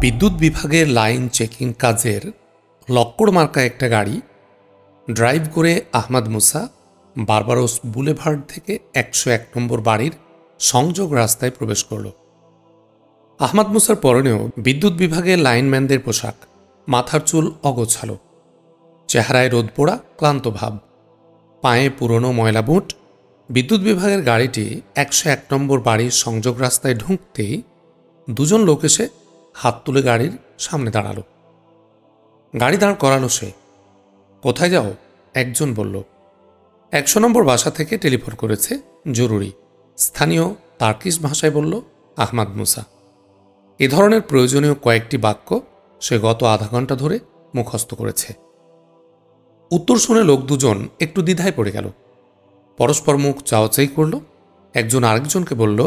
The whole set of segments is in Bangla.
বিদ্যুৎ বিভাগের লাইন চেকিং কাজের লক্কড় মার্কা একটা গাড়ি ড্রাইভ করে আহমদ মুসা বারবারোস বুলেভার্ড থেকে ১০১ নম্বর বাড়ির সংযোগ রাস্তায় প্রবেশ করল। আহমদ মুসার পরনেও বিদ্যুৎ বিভাগের লাইনম্যানদের পোশাক, মাথার চুল অগোছালো, চেহারায় রোদ পোড়া ক্লান্ত ভাব, পায়ে পুরনো ময়লা বুট। বিদ্যুৎ বিভাগের গাড়িটি ১০১ নম্বর বাড়ির সংযোগ রাস্তায় ঢুকতেই দুজন লোক এসে হাত তুলে গাড়ির সামনে দাঁড়ালো। গাড়ি দাঁড় করালো সে। কোথায় যাও? একজন বলল। ১০০ নম্বর বাসা থেকে টেলিফোন করেছে, জরুরি। স্থানীয় তার্কিশ ভাষায় বলল আহমদ মুসা। এ ধরনের প্রয়োজনীয় কয়েকটি বাক্য সে গত আধা ঘন্টা ধরে মুখস্থ করেছে। উত্তর শুনে লোক দুজন একটু দ্বিধায় পড়ে গেল। পরস্পর মুখ চাওয়াচাই করল। একজন আরেকজনকে বলল,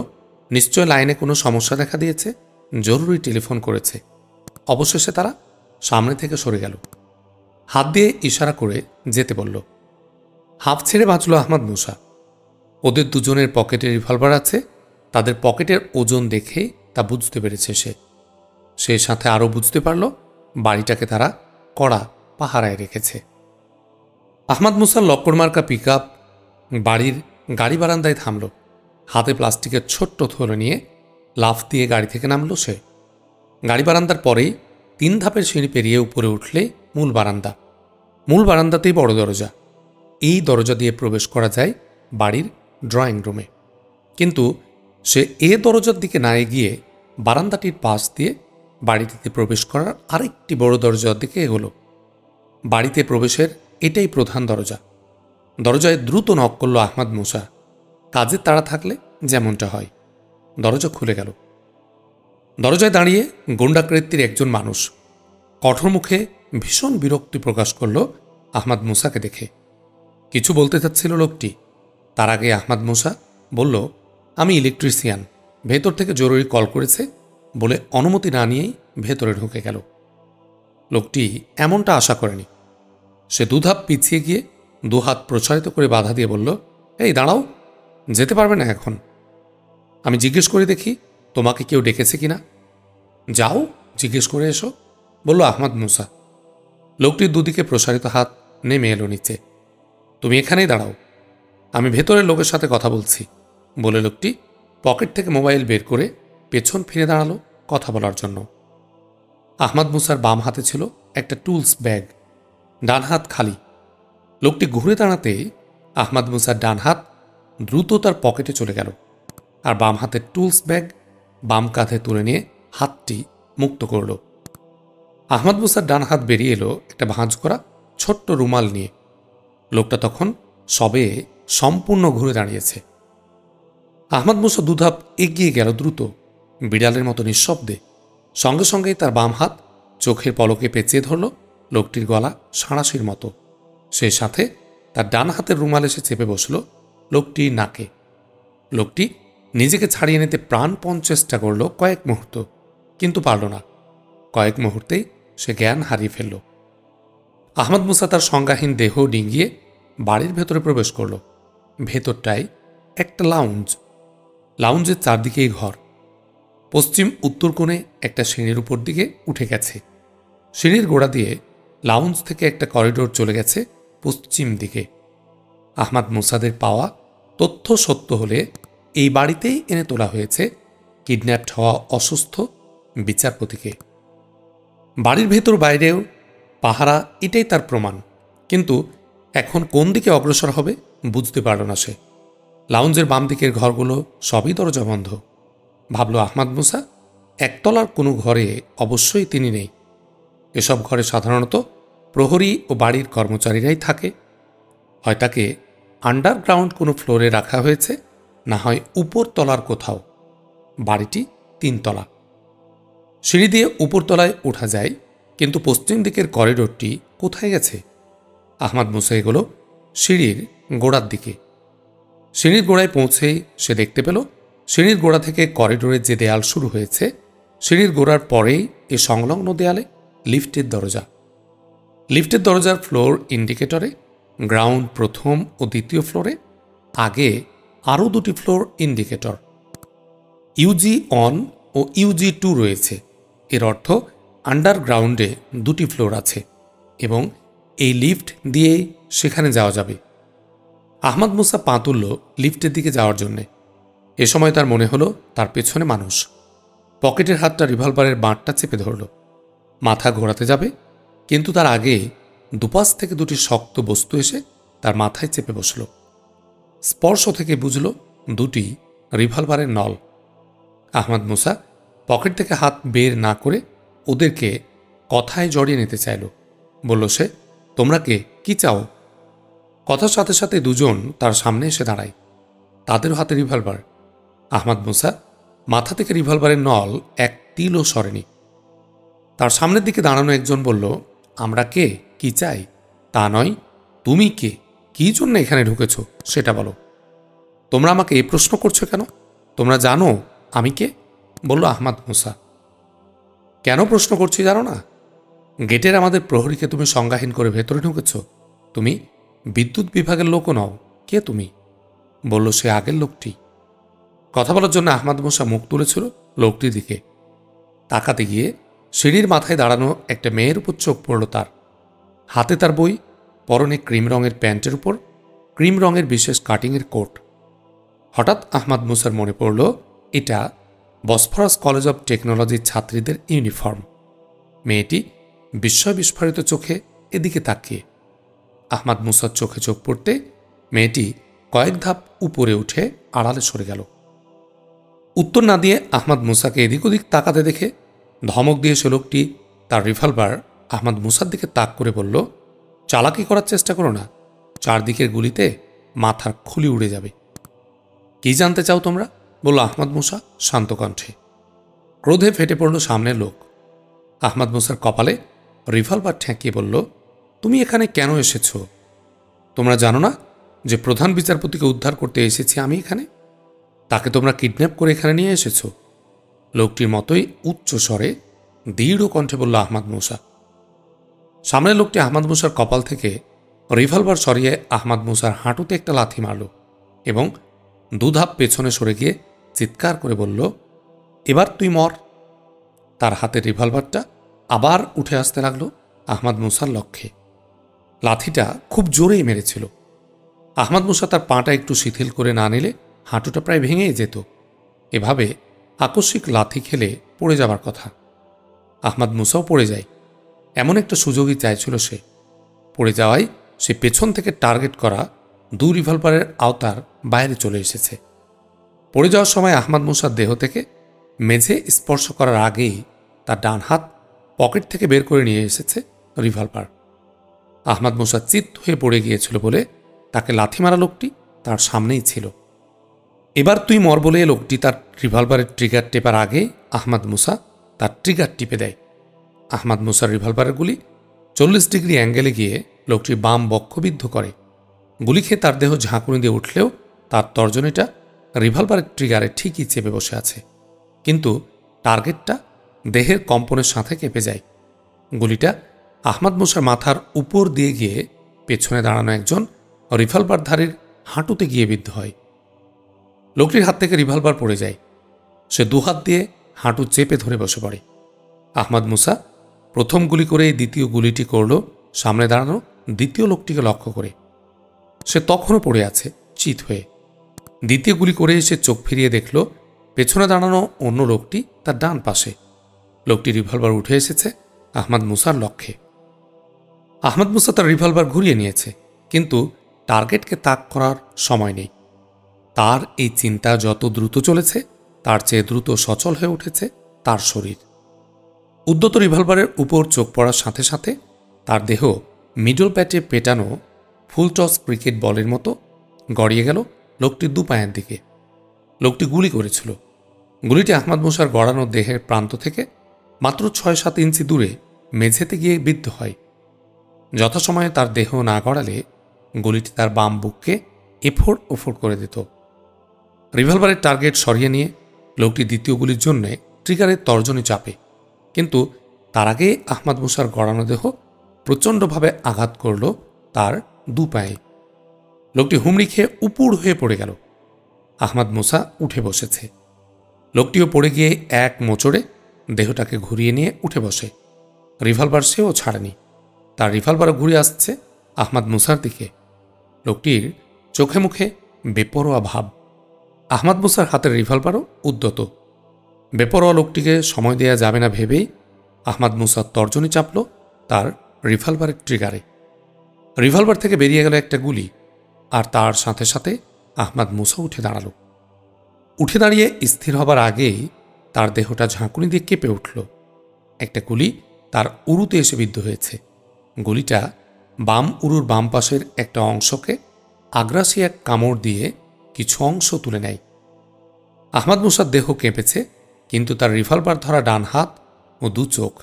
নিশ্চয় লাইনে কোনো সমস্যা দেখা দিয়েছে, জরুরি টেলিফোন করেছে। অবশেষে তারা সামনে থেকে সরে গেল। হাত দিয়ে ইশারা করে যেতে বলল। হাঁফ ছেড়ে বাঁচল আহমদ মুসা। ওদের দুজনের পকেটে রিভলভার আছে। তাদের পকেটের ওজন দেখে তা বুঝতে পেরেছে সে। সে সাথে আরও বুঝতে পারল বাড়িটাকে তারা কড়া পাহারায় রেখেছে। আহমদ মুসার লক্কড় মার্কা পিকআপ বাড়ির গাড়ি বারান্দায় থামল। হাতে প্লাস্টিকের ছোট্ট থলে নিয়ে লাফ দিয়ে গাড়ি থেকে নামল সে। গাড়ি বারান্দার পরেই ৩ ধাপের সিঁড়ি পেরিয়ে উপরে উঠলে মূল বারান্দা। মূল বারান্দাতেই বড় দরজা। এই দরজা দিয়ে প্রবেশ করা যায় বাড়ির ড্রয়িং রুমে। কিন্তু সে এ দরজার দিকে না এগিয়ে বারান্দাটির পাশ দিয়ে বাড়িটিতে প্রবেশ করার আরেকটি বড় দরজার দিকে এগোল। বাড়িতে প্রবেশের এটাই প্রধান দরজা। দরজায় দ্রুত নক করল আহমদ মুসা। কাজের তাড়া থাকলে যেমনটা হয়। দরজা খুলে গেল। দরজায় দাঁড়িয়ে গুন্ডাকৃতির একজন মানুষ কঠোর মুখে ভীষণ বিরক্তি প্রকাশ করল আহমদ মুসাকে দেখে। কিছু বলতে চাচ্ছিল লোকটি। তার আগে আহমদ মুসা বলল, আমি ইলেকট্রিশিয়ান, ভেতর থেকে জরুরি কল করেছে বলে অনুমতি না নিয়েই ভেতরে ঢুকে গেল। লোকটি এমনটা আশা করেনি। সে দুধাপ পিছিয়ে গিয়ে দুহাত প্রসারিত করে বাধা দিয়ে বলল, এই দাঁড়াও, যেতে পারবে না এখন। আমি জিজ্ঞেস করে দেখি তোমাকে কেউ ডেকেছে কিনা। যাও, জিজ্ঞেস করে এসো, বলল আহমদ মুসা। লোকটির দুদিকে প্রসারিত হাত নেমে এলো নিচে। তুমি এখানেই দাঁড়াও, আমি ভেতরের লোকের সাথে কথা বলছি, বলে লোকটি পকেট থেকে মোবাইল বের করে পেছন ফিরে দাঁড়ালো কথা বলার জন্য। আহমদ মুসার বাম হাতে ছিল একটা টুলস ব্যাগ, ডান হাত খালি। লোকটি ঘুরে দাঁড়াতে আহমদ মুসার ডান হাত দ্রুত তার পকেটে চলে গেল, আর বাম হাতের টুলস ব্যাগ বাম কাঁধে তুলে নিয়ে হাতটি মুক্ত করল। আহমদ মুসার ডান হাত বেরিয়ে এলো একটা ভাঁজ করা ছোট্ট রুমাল নিয়ে। লোকটা তখন সবে সম্পূর্ণ ঘুরে দাঁড়িয়েছে। আহমদ মুসা দুধাপ এগিয়ে গেল দ্রুত, বিড়ালের মতো নিঃশব্দে। সঙ্গে সঙ্গেই তার বাম হাত চোখের পলকে পেঁচিয়ে ধরল লোকটির গলা সাঁড়াশির মতো। সেই সাথে তার ডান হাতের রুমাল এসে চেপে বসল লোকটির নাকে। লোকটি নিজেকে ছাড়িয়ে নিতে প্রাণপণ চেষ্টা করল কয়েক মুহূর্ত, কিন্তু পারল না। কয়েক মুহূর্তেই সে জ্ঞান হারিয়ে ফেলল। আহমদ মুসা তার সংজ্ঞাহীন দেহ ডিঙ্গিয়ে বাড়ির ভেতরে প্রবেশ করল। ভেতরটায় একটা লাউঞ্জ। লাউঞ্জের চারদিকেই ঘর। পশ্চিম উত্তর কোণে একটা সিঁড়ির উপর দিকে উঠে গেছে। সিঁড়ির গোড়া দিয়ে লাউঞ্জ থেকে একটা করিডোর চলে গেছে পশ্চিম দিকে। আহমদ মুসাদের পাওয়া তথ্য সত্য হলে এই বাড়িতেই এনে তোলা হয়েছে কিডন্যাপড হওয়া অসুস্থ বিচারপতিকে। বাড়ির ভেতর বাইরেও পাহারা, এটাই তার প্রমাণ। কিন্তু এখন কোন দিকে অগ্রসর হবে বুঝতে পারল না সে। লাউঞ্জের বাম দিকের ঘরগুলো সবই দরজা বন্ধ। ভাবল আহমদ মুসা একতলার কোনো ঘরে অবশ্যই তিনি নেই। এসব ঘরে সাধারণত প্রহরী ও বাড়ির কর্মচারীরাই থাকে। হয় তাকে আন্ডারগ্রাউন্ড কোনো ফ্লোরে রাখা হয়েছে, না হয় উপরতলার কোথাও। বাড়িটি ৩ তলা। সিঁড়ি দিয়ে উপরতলায় ওঠা যায়, কিন্তু পশ্চিম দিকের করিডোরটি কোথায় গেছে? আহমদ মুসা এগোলো সিঁড়ির গোড়ার দিকে। সিঁড়ির গোড়ায় পৌঁছেই সে দেখতে পেল সিঁড়ির গোড়া থেকে করিডোরের যে দেয়াল শুরু হয়েছে, সিঁড়ির গোড়ার পরেই এ সংলগ্ন দেয়ালে লিফটের দরজা। লিফটের দরজার ফ্লোর ইন্ডিকেটরে গ্রাউন্ড প্রথম ও দ্বিতীয় ফ্লোরে, আগে আরও 2টি ফ্লোর ইন্ডিকেটর। ইউজি 1 ও ইউজি 2 রয়েছে, এর অর্থ আন্ডারগ্রাউন্ডে 2টি ফ্লোর আছে এবং এই লিফট দিয়ে সেখানে যাওয়া যাবে। আহমদ মুসা পা তুলল লিফটের দিকে যাওয়ার জন্যে। এ সময় তার মনে হলো তার পেছনে মানুষ। পকেটের হাতটা রিভলভারের বাঁটটা চেপে ধরল। মাথা ঘোরাতে যাবে, কিন্তু তার আগে দুপাশ থেকে 2টি শক্ত বস্তু এসে তার মাথায় চেপে বসল। স্পর্শ থেকে বুঝল 2টি রিভলভারের নল। আহমদ মুসা পকেট থেকে হাত বের না করে ওদেরকে কথায় জড়িয়ে নিতে চাইল। বলল সে, তোমরা কে, কি চাও? কথার সাথে সাথে দুজন তার সামনে এসে দাঁড়ায়। তাদেরও হাতে রিভলভার। আহমদ মুসা মাথা থেকে রিভলভারের নল এক তিলও সরেনি। তার সামনের দিকে দাঁড়ানো একজন বলল, আমরা কে, কি চাই? তা নয়, তুমি কে, কি জন্য এখানে ঢুকেছ সেটা বলো। তোমরা আমাকে এই প্রশ্ন করছো কেন? তোমরা জানো আমি কে? বলল আহমদ মুসা। কেন প্রশ্ন করছি জানো না? গেটের আমাদের প্রহরীকে তুমি সংজ্ঞাহীন করে ভেতরে ঢুকেছ। তুমি বিদ্যুৎ বিভাগের লোকও নও। কে তুমি? বলল সে আগের লোকটি। কথা বলার জন্য আহমদ মুসা মুখ তুলেছিল লোকটির দিকে। তাকাতে গিয়ে সিঁড়ির মাথায় দাঁড়ানো একটা মেয়ের উপর চোখ পড়ল তার। হাতে তার বই, পরনে ক্রিম রঙের প্যান্টের উপর ক্রিম রঙের বিশেষ কাটিংয়ের কোট। হঠাৎ আহমদ মুসার মনে পড়ল এটা বসফরাস কলেজ অব টেকনোলজির ছাত্রীদের ইউনিফর্ম। মেয়েটি বিস্ময় বিস্ফারিত চোখে এদিকে তাকিয়ে। আহমদ মুসার চোখে চোখ পড়তে মেয়েটি কয়েক ধাপ উপরে উঠে আড়ালে সরে গেল। উত্তর না দিয়ে আহমদ মুসাকে এদিক ওদিক তাকাতে দেখে ধমক দিয়ে সে লোকটি তার রিভলভার আহমদ মুসার দিকে তাক করে বলল, চালাকি করার চেষ্টা করো না, চারদিকের গুলিতে মাথার খুলি উড়ে যাবে। কি জানতে চাও তোমরা? বলল আহমদ মুসা শান্ত কণ্ঠে। ক্রোধে ফেটে পড়ল সামনের লোক। আহমদ মুসার কপালে রিভলভার ঠেকিয়ে বলল, তুমি এখানে কেন এসেছ? তোমরা জানো না যে প্রধান বিচারপতিকে উদ্ধার করতে এসেছি আমি এখানে? তাকে তোমরা কিডন্যাপ করে এখানে নিয়ে এসেছ। লোকটির মতোই উচ্চ স্বরে দৃঢ় কণ্ঠে বলল আহমদ মুসা। সামনের লোকটি আহমদ মুসার কপাল থেকে রিভলভার সরিয়ে আহমদ মুসার হাঁটুতে একটা লাথি মারল এবং দুধাপ পেছনে সরে গিয়ে চিৎকার করে বলল, এবার তুই মর। তার হাতের রিভলভারটা আবার উঠে আসতে লাগলো আহমদ মুসার লক্ষ্যে। লাথিটা খুব জোরেই মেরেছিল। আহমদ মুসা তার পাটা একটু শিথিল করে না নিলে হাঁটুটা প্রায় ভেঙেই যেত। এভাবে আকস্মিক লাথি খেলে পড়ে যাবার কথা। আহমদ মুসাও পড়ে যায়, এমন একটা সুযোগই চাইছিল সে। পড়ে যাওয়ায় সে পেছন থেকে টার্গেট করা 2 রিভলভারের আওতার বাইরে চলে এসেছে। পড়ে যাওয়ার সময় আহমদ মুসার দেহ থেকে মেঝে স্পর্শ করার আগেই তার ডান হাত পকেট থেকে বের করে নিয়ে এসেছে রিভলভার। আহমদ মুসা চিৎ হয়ে পড়ে গিয়েছিল বলে তাকে লাথি মারা লোকটি তার সামনেই ছিল। এবার তুই মর বলে লোকটি তার রিভলভারের ট্রিগার টেপার আগে আহমদ মুসা তার ট্রিগার টিপে দেয়। আহমদ মুসার রিভলভারের গুলি 40 ডিগ্রি অ্যাঙ্গেলে গিয়ে লোকটির বাম বক্ষবিদ্ধ করে। গুলি খেয়ে তার দেহ ঝাঁকুনি দিয়ে উঠলেও তার তর্জনীটা রিভলভারের ট্রিগারে ঠিকই চেপে বসে আছে, কিন্তু টার্গেটটা দেহের কম্পনের সাথে কেঁপে যায়। গুলিটা আহমদ মুসার মাথার উপর দিয়ে গিয়ে পেছনে দাঁড়ানো একজন রিভলভারধারীর হাঁটুতে গিয়ে বিদ্ধ হয়। লোকটির হাত থেকে রিভলভার পড়ে যায়। সে দুহাত দিয়ে হাঁটু চেপে ধরে বসে পড়ে। আহমদ মুসা প্রথম গুলি করে দ্বিতীয় গুলিটি করল সামনে দাঁড়ানো দ্বিতীয় লোকটিকে লক্ষ্য করে। সে তখনও পড়ে আছে চিৎ হয়ে। দ্বিতীয় গুলি করে সে চোখ ফিরিয়ে দেখল পেছনে দাঁড়ানো অন্য লোকটি তার ডান পাশে। লোকটি রিভলভার উঠে এসেছে আহমদ মুসার লক্ষ্যে। আহমদ মুসা তার রিভলভার ঘুরিয়ে নিয়েছে, কিন্তু টার্গেটকে তাক করার সময় নেই। তার এই চিন্তা যত দ্রুত চলেছে তার চেয়ে দ্রুত সচল হয়ে উঠেছে তার শরীর। উদ্যত রিভলভারের উপর চোখ পড়ার সাথে সাথে তার দেহ মিডল প্যাটে পেটানো ফুলটস ক্রিকেট বলের মতো গড়িয়ে গেল লোকটির 2 পায়ের দিকে। লোকটি গুলি করেছিল। গুলিটি আহমদ মুসার গড়ানো দেহের প্রান্ত থেকে মাত্র 6-7 ইঞ্চি দূরে মেঝেতে গিয়ে বিদ্ধ হয়। যথাসময়ে তার দেহ না গড়ালে গুলিটি তার বাম বুককে এফোড় ওফোড় করে দিত। রিভলভারের টার্গেট সরিয়ে নিয়ে লোকটি দ্বিতীয় গুলির জন্য ট্রিগারের তর্জনী চাপে, কিন্তু তার আগে আহমদ মুসার গড়ানো দেহ প্রচণ্ডভাবে আঘাত করল তার 2 পায়ে। লোকটি হুমড়ি খেয়ে উপুড় হয়ে পড়ে গেল। আহমদ মুসা উঠে বসেছে। লোকটিও পড়ে গিয়ে এক মোচড়ে দেহটাকে ঘুরিয়ে নিয়ে উঠে বসে। রিভলভার সেও ছাড়েনি। তার রিভলভারও ঘুরে আসছে আহমাদ মুসার দিকে। লোকটির চোখে মুখে বেপরোয়া ভাব। আহমাদ মুসার হাতের রিভলভারও উদ্যত। বেপরোয়া লোকটিকে সময় দেয়া যাবে না ভেবেই আহমাদ মুসার তর্জনী চাপল তার রিভলভারের ট্রিগারে। রিভলভার থেকে বেরিয়ে গেল একটা গুলি, আর তার সাথে সাথে আহমাদ মুসা উঠে দাঁড়াল। উঠে দাঁড়িয়ে স্থির হবার আগেই তার দেহটা ঝাঁকুনি দিয়ে কেঁপে উঠল। একটা গুলি তার উরুতে এসে বিদ্ধ হয়েছে। গুলিটা বাম উরুর বাম পাশের একটা অংশকে আগ্রাসী এক কামড় দিয়ে কিছু অংশ তুলে নেয়। আহমাদ মুসার দেহ কেঁপেছে, কিন্তু তার রিভলভার ধরা ডান হাত ও দু চোখ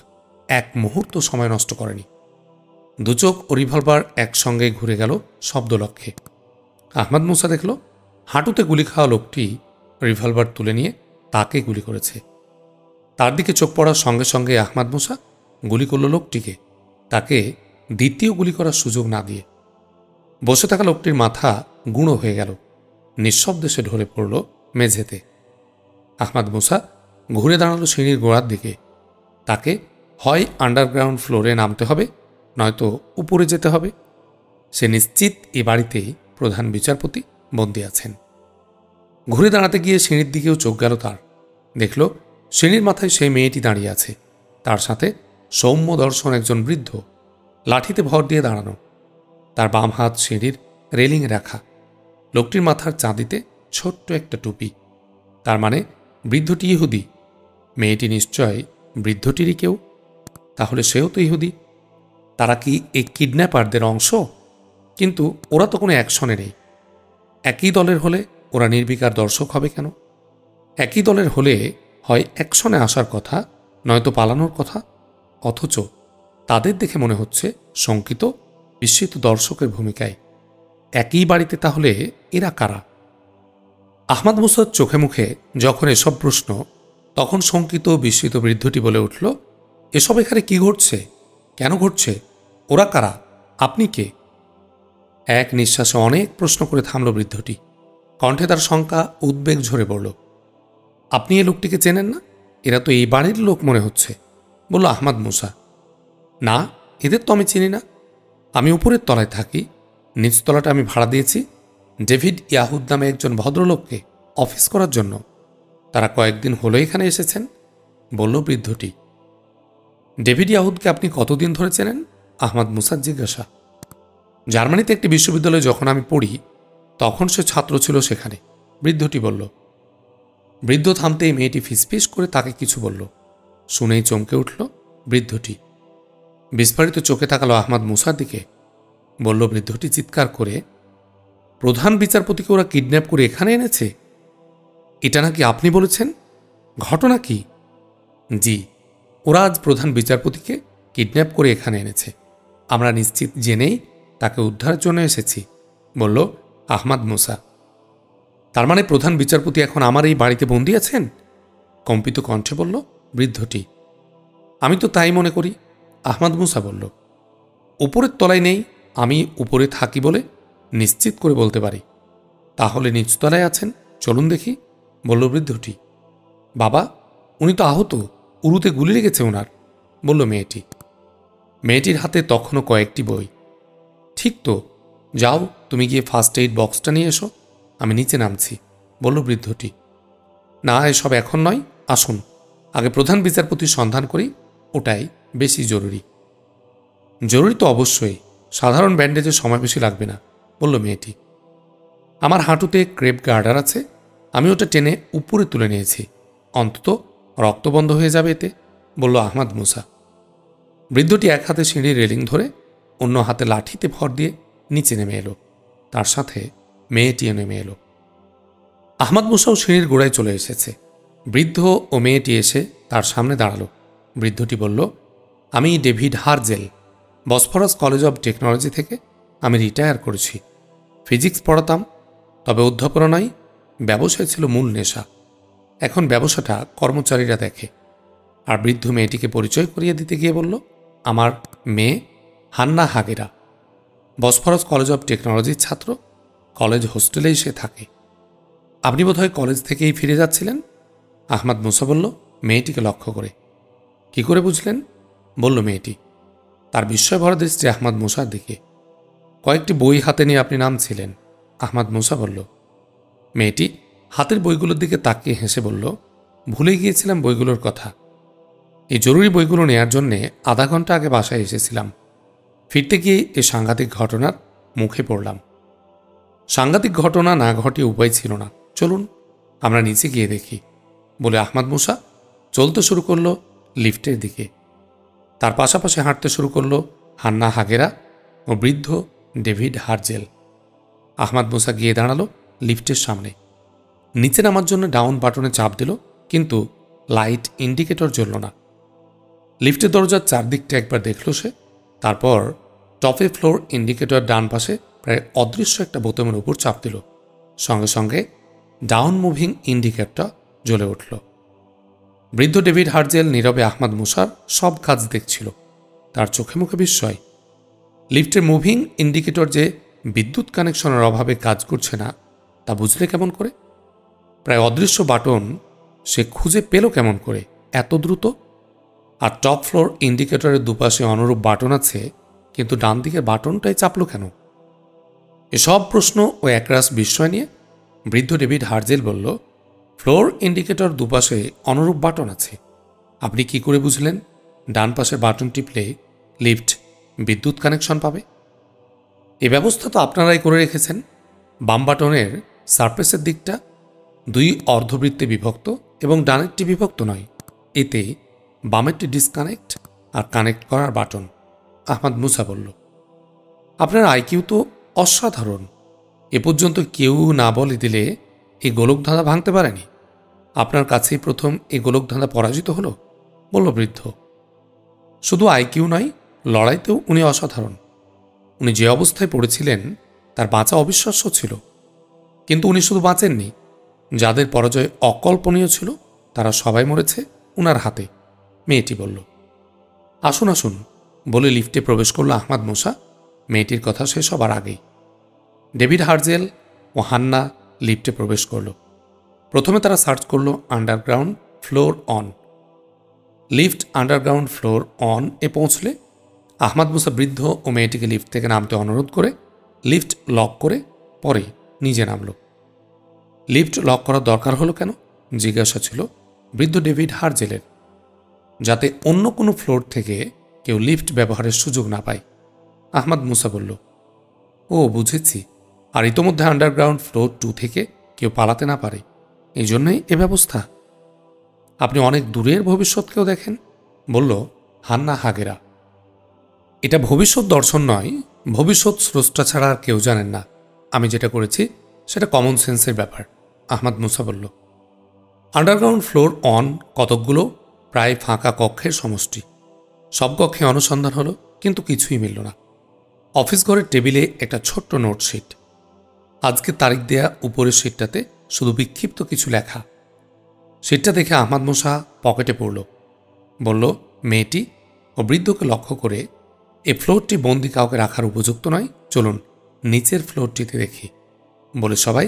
এক মুহূর্ত সময় নষ্ট করেনি। দু চোখ ও রিভলভার একসঙ্গে ঘুরে গেল শব্দলক্ষ্যে। আহমাদ মুসা দেখল হাঁটুতে গুলি খাওয়া লোকটি রিভলভার তুলে নিয়ে তাকে গুলি করেছে। তার দিকে চোখ পড়ার সঙ্গে সঙ্গে আহমাদ মুসা গুলি করল লোকটিকে, তাকে দ্বিতীয় গুলি করার সুযোগ না দিয়ে। বসে থাকা লোকটির মাথা গুঁড়ো হয়ে গেল, নিঃশব্দে সে ঢলে পড়ল মেঝেতে। আহমাদ মুসা ঘুরে দাঁড়ালো সিঁড়ির গোড়ার দিকে। তাকে হয় আন্ডারগ্রাউন্ড ফ্লোরে নামতে হবে, নয়তো উপরে যেতে হবে। সে নিশ্চিত এ বাড়িতেই প্রধান বিচারপতি বন্দী আছেন। ঘুরে দাঁড়াতে গিয়ে সিঁড়ির দিকেও চোখ গেল তার। দেখল সিঁড়ির মাথায় সেই মেয়েটি দাঁড়িয়ে আছে, তার সাথে সৌম্য দর্শন একজন বৃদ্ধ, লাঠিতে ভর দিয়ে দাঁড়ানো। তার বাম হাত সিঁড়ির রেলিংয়ে রাখা। লোকটির মাথার চাঁদিতে ছোট্ট একটা টুপি। তার মানে বৃদ্ধটি ইহুদি। মেয়েটি নিশ্চয় বৃদ্ধটিরই কেউ। তাহলে সেও তো ইহুদি। তারা কি এই কিডন্যাপারদের অংশ? কিন্তু ওরা তো কোনো অ্যাকশনে নেই। একই দলের হলে ওরা নির্বিকার দর্শক হবে কেন? একই দলের হলে হয় অ্যাকশনে আসার কথা, নয়তো পালানোর কথা। অথচ তাদের দেখে মনে হচ্ছে শঙ্কিত, বিস্মিত দর্শকের ভূমিকায়। একই বাড়িতে তাহলে এরা কারা? আহমাদ মুসার চোখে মুখে যখন এসব প্রশ্ন, তখন শঙ্কিত বিস্মিত বৃদ্ধটি বলে উঠল, এসব এখানে কি ঘটছে? কেন ঘটছে? ওরা কারা? আপনি কে? এক নিঃশ্বাসে অনেক প্রশ্ন করে থামল বৃদ্ধটি। কণ্ঠে তার শঙ্কা উদ্বেগ ঝরে পড়ল। আপনি এ লোকটিকে চেনেন না? এরা তো এই বাড়ির লোক মনে হচ্ছে, বলল আহমাদ মুসা। না, এদের তো আমি চিনি না। আমি উপরের তলায় থাকি, নিচতলাটা আমি ভাড়া দিয়েছি ডেভিড ইয়াহুদ নামে একজন ভদ্রলোককে অফিস করার জন্য। তারা কয়েকদিন হলো এখানে এসেছেন, বলল বৃদ্ধটি। ডেভিড ইয়াহুদকে আপনি কতদিন ধরে চেনেন? আহমাদ মুসার জিজ্ঞাসা। জার্মানিতে একটি বিশ্ববিদ্যালয়ে যখন আমি পড়ি, তখন সে ছাত্র ছিল সেখানে, বৃদ্ধটি বলল। বৃদ্ধ থামতেই মেয়েটি ফিসফিস করে তাকে কিছু বলল। শুনেই চমকে উঠল বৃদ্ধটি। বিস্ফারিত চোখে তাকালো আহমাদ মুসার দিকে। বলল বৃদ্ধটি চিৎকার করে, প্রধান বিচারপতিকে ওরা কিডন্যাপ করে এখানে এনেছে? এটা নাকি আপনি বলেছেন? ঘটনা কি? জি, ওরা আজ প্রধান বিচারপতিকে কিডন্যাপ করে এখানে এনেছে। আমরা নিশ্চিত জেনেই তাকে উদ্ধারের জন্য এসেছি, বলল আহমাদ মুসা। তার মানে প্রধান বিচারপতি এখন আমার এই বাড়িতে বন্দী আছেন? কম্পিত কণ্ঠে বলল বৃদ্ধটি। আমি তো তাই মনে করি, আহমাদ মুসা বলল। উপরের তলায় নেই, আমি উপরে থাকি বলে নিশ্চিত করে বলতে পারি। তাহলে নিচতলায় আছেন, চলুন দেখি, বলল বৃদ্ধটি। বাবা, উনি তো আহত, উরুতে গুলি লেগেছে ওনার, বলল মেয়েটি। মেয়েটির হাতে তখনও কয়েকটি বই। ঠিক তো, যাও তুমি গিয়ে ফার্স্ট এইড বক্সটা নিয়ে এসো, আমি নিচে নামছি, বলল বৃদ্ধটি। না, এসব এখন নয়, আসুন আগে প্রধান বিচারপতির সন্ধান করি, ওটাই বেশি জরুরি। জরুরি তো অবশ্যই, সাধারণ ব্যান্ডেজে সময় বেশি লাগবে না, বলল মেয়েটি। আমার হাঁটুতে ক্রেপ গার্ডার আছে, আমি ওটা টেনে উপরে তুলে নিয়েছি, অন্তত রক্ত বন্ধ হয়ে যাবে এতে, বলল আহমাদ মুসা। বৃদ্ধটি এক হাতে সিঁড়ির রেলিং ধরে অন্য হাতে লাঠিতে ভর দিয়ে নিচে নেমে এলো। তার সাথে মেয়েটিও নেমে এলো। আহমাদ মুসাও সিঁড়ির গোড়ায় চলে এসেছে। বৃদ্ধ ও মেয়েটি এসে তার সামনে দাঁড়ালো। বৃদ্ধটি বলল, আমি David Herzel, Bosphorus college of technology থেকে আমি রিটায়ার করেছি। ফিজিক্স পড়াতাম, তবে অধ্যাপনা নয়, ব্যবসায় ছিল মূল নেশা। এখন ব্যবসাটা কর্মচারীরা দেখে। আর বৃদ্ধ মেয়েটিকে পরিচয় করিয়ে দিতে গিয়ে বলল, আমার মেয়ে হান্না হাগেরা, বসফরাস কলেজ অব টেকনোলজির ছাত্র, কলেজ হোস্টেলেই সে থাকে। আপনি বোধহয় কলেজ থেকেই ফিরে যাচ্ছিলেন? আহমাদ মুসা বলল মেয়েটিকে লক্ষ্য করে। কি করে বুঝলেন? বলল মেয়েটি। তার বিস্ময় ভরা দৃষ্টি আহমদ মুসার দিকে। কয়েকটি বই হাতে নিয়ে আপনি নামছিলেন, আহমদ মুসা বলল। মেয়েটি হাতের বইগুলোর দিকে তাকিয়ে হেসে বলল, ভুলে গিয়েছিলাম বইগুলোর কথা। এই জরুরি বইগুলো নেয়ার জন্যে আধা ঘন্টা আগে বাসায় এসেছিলাম। ফিরতে গিয়ে এই সাংঘাতিক ঘটনার মুখে পড়লাম। সাংঘাতিক ঘটনা না ঘটিয়ে উপায় ছিল না। চলুন আমরা নিচে গিয়ে দেখি, বলে আহমদ মুসা চলতে শুরু করলো লিফটের দিকে। তার পাশাপাশি হাঁটতে শুরু করলো হান্না হাগেরা ও বৃদ্ধ ডেভিড হার্জেল। আহমদ মুসা গিয়ে দাঁড়ালো লিফটের সামনে। নিচে নামার জন্য ডাউন বাটনে চাপ দিল, কিন্তু লাইট ইন্ডিকেটর জ্বলল না। লিফটের দরজার চারদিকটা একবার দেখল সে। তারপর টপে ফ্লোর ইন্ডিকেটর ডান পাশে প্রায় অদৃশ্য একটা বোতামের উপর চাপ দিল। সঙ্গে সঙ্গে ডাউন মুভিং ইন্ডিকেটরটা জ্বলে উঠল। বৃদ্ধ ডেভিড হার্জেল নীরবে আহমদ মুসার সব কাজ দেখছিল। তার চোখে মুখে বিস্ময়। লিফটের মুভিং ইন্ডিকেটর যে বিদ্যুৎ কানেকশনের অভাবে কাজ করছে না তা বুঝলে কেমন করে? প্রায় অদৃশ্য বাটন সে খুঁজে পেল কেমন করে এত দ্রুত? আর টপ ফ্লোর ইন্ডিকেটরের দুপাশে অনুরূপ বাটন আছে, কিন্তু ডান দিকের বাটনটাই চাপল কেন? এসব প্রশ্ন ও একরাশ বিস্ময় নিয়ে বৃদ্ধ ডেভিড হার্জেল বলল, ফ্লোর ইন্ডিকেটর দুপাশে অনুরূপ বাটন আছে। আপনি কি করে বুঝলেন ডান পাশের বাটন টিপলে লিফট বিদ্যুৎ কানেকশন পাবে? এ ব্যবস্থা তো আপনারাই করে রেখেছেন। বাম বাটনের সারফেসের দিকটা দুই অর্ধবৃত্তে বিভক্ত এবং ডানেরটি বিভক্ত নয়। এতে বামেরটি ডিসকানেক্ট আর কানেক্ট করার বাটন। আহমদ মুসা বলল, আপনার আইকিউ তো অসাধারণ। এ পর্যন্ত কেউ না বলে দিলে এই গোলকধাঁধা ভাঙতে পারেনি। আপনার কাছেই প্রথম এই গোলকধাঁধা পরাজিত হলো, বলল বৃদ্ধ। শুধু আইকিউ নয়, লড়াইতেও উনি অসাধারণ। উনি যে অবস্থায় পড়েছিলেন তার বাঁচা অবিশ্বাস্য ছিল। কিন্তু উনি শুধু বাঁচেননি, যাদের পরাজয় অকল্পনীয় ছিল তারা সবাই মরেছে উনার হাতে, মেয়েটি বলল। আসুন আসুন, বলে লিফটে প্রবেশ করল আহমদ মুসা মেয়েটির কথা শেষ হবার আগেই। ডেভিড হার্জেল ও হান্না লিফটে প্রবেশ করল। প্রথমে তারা সার্চ করল underground floor on. Lift underground floor on a পৌঁছলে আহমদ মুসা বৃদ্ধ ও মেয়েটিকে লিফট থেকে নামতে অনুরোধ করে লিফট লক করে পরে নিজে নামল। লিফট লক করার দরকার হলো কেন জিজ্ঞাসা ছিল বৃদ্ধ ডেভিড হার্জেলের। যাতে অন্য কোনো ফ্লোর থেকে কেউ লিফট ব্যবহারের সুযোগ না পায়, আহমদ মুসা বলল। ও বুঝেছি, আর ইতোমধ্যে আন্ডারগ্রাউন্ড ফ্লোর 2 থেকে কেউ পালাতে না পারে, এই জন্যই এ ব্যবস্থা। আপনি অনেক দূরের ভবিষ্যৎকেও দেখেন, বলল হান্না হাগেরা। এটা ভবিষ্যৎ দর্শন নয়, ভবিষ্যৎ স্রষ্টা ছাড়া আর কেউ জানেন না। আমি যেটা করেছি সেটা কমন সেন্সের ব্যাপার, আহমদ মুসা বলল। আন্ডারগ্রাউন্ড ফ্লোর অন কতকগুলো প্রায় ফাঁকা কক্ষের সমষ্টি। সব কক্ষে অনুসন্ধান হলো, কিন্তু কিছুই মিলল না। অফিস ঘরের টেবিলে একটা ছোট্ট নোটশিট। আজকে তারিখ দেয়া উপরের শিটটাতে শুধু বিক্ষিপ্ত কিছু লেখা। শিটটা দেখে আহমদ মুসা পকেটে পড়ল। বলল, মেয়েটি ও বৃদ্ধকে লক্ষ্য করে, এ ফ্লোরটি বন্দি কাউকে রাখার উপযুক্ত নয়, চলুন নিচের ফ্লোরটিতে দেখি, বলে সবাই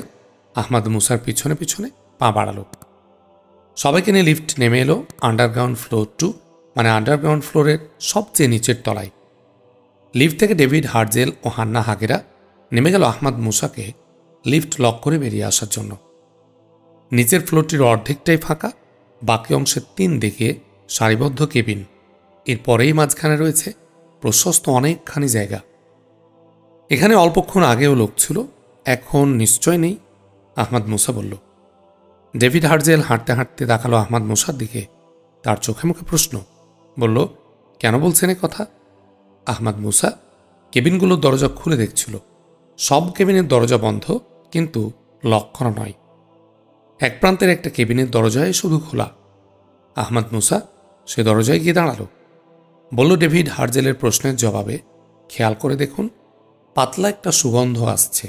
আহমদ মুসার পিছনে পিছনে পা বাড়ালো। সবাইকে নিয়ে লিফট নেমে এলো আন্ডারগ্রাউন্ড ফ্লোর 2, মানে আন্ডারগ্রাউন্ড ফ্লোরের সবচেয়ে নিচের তলায়। লিফট থেকে ডেভিড হার্জেল ও হান্না হাগেরা নেমে গেল আহমদ মুসাকে লিফট লক করে বেরিয়ে আসার জন্য। নিচের ফ্লোরটির অর্ধেকটাই ফাঁকা, বাকি অংশের 3 দিকে সারিবদ্ধ কেবিন। এরপরেই মাঝখানে রয়েছে প্রশস্ত অনেকখানি জায়গা। এখানে অল্পক্ষণ আগেও লোক ছিল, এখন নিশ্চয় নেই, আহমদ মুসা বলল। ডেভিড হার্জেল হাঁটতে হাঁটতে তাকালো আহমদ মুসার দিকে। তার চোখে মুখে প্রশ্ন। বলল, কেন বলছেন এ কথা? আহমদ মুসা কেবিনগুলোর দরজা খুলে দেখছিল। সব কেবিনের দরজা বন্ধ, কিন্তু লক করা নয়। এক প্রান্তের একটা কেবিনের দরজায় শুধু খোলা। আহমদ মুসা সে দরজায় গিয়ে দাঁড়ালো। বলল ডেভিড হার্জেলের প্রশ্নের জবাবে, খেয়াল করে দেখুন, পাতলা একটা সুগন্ধ আসছে।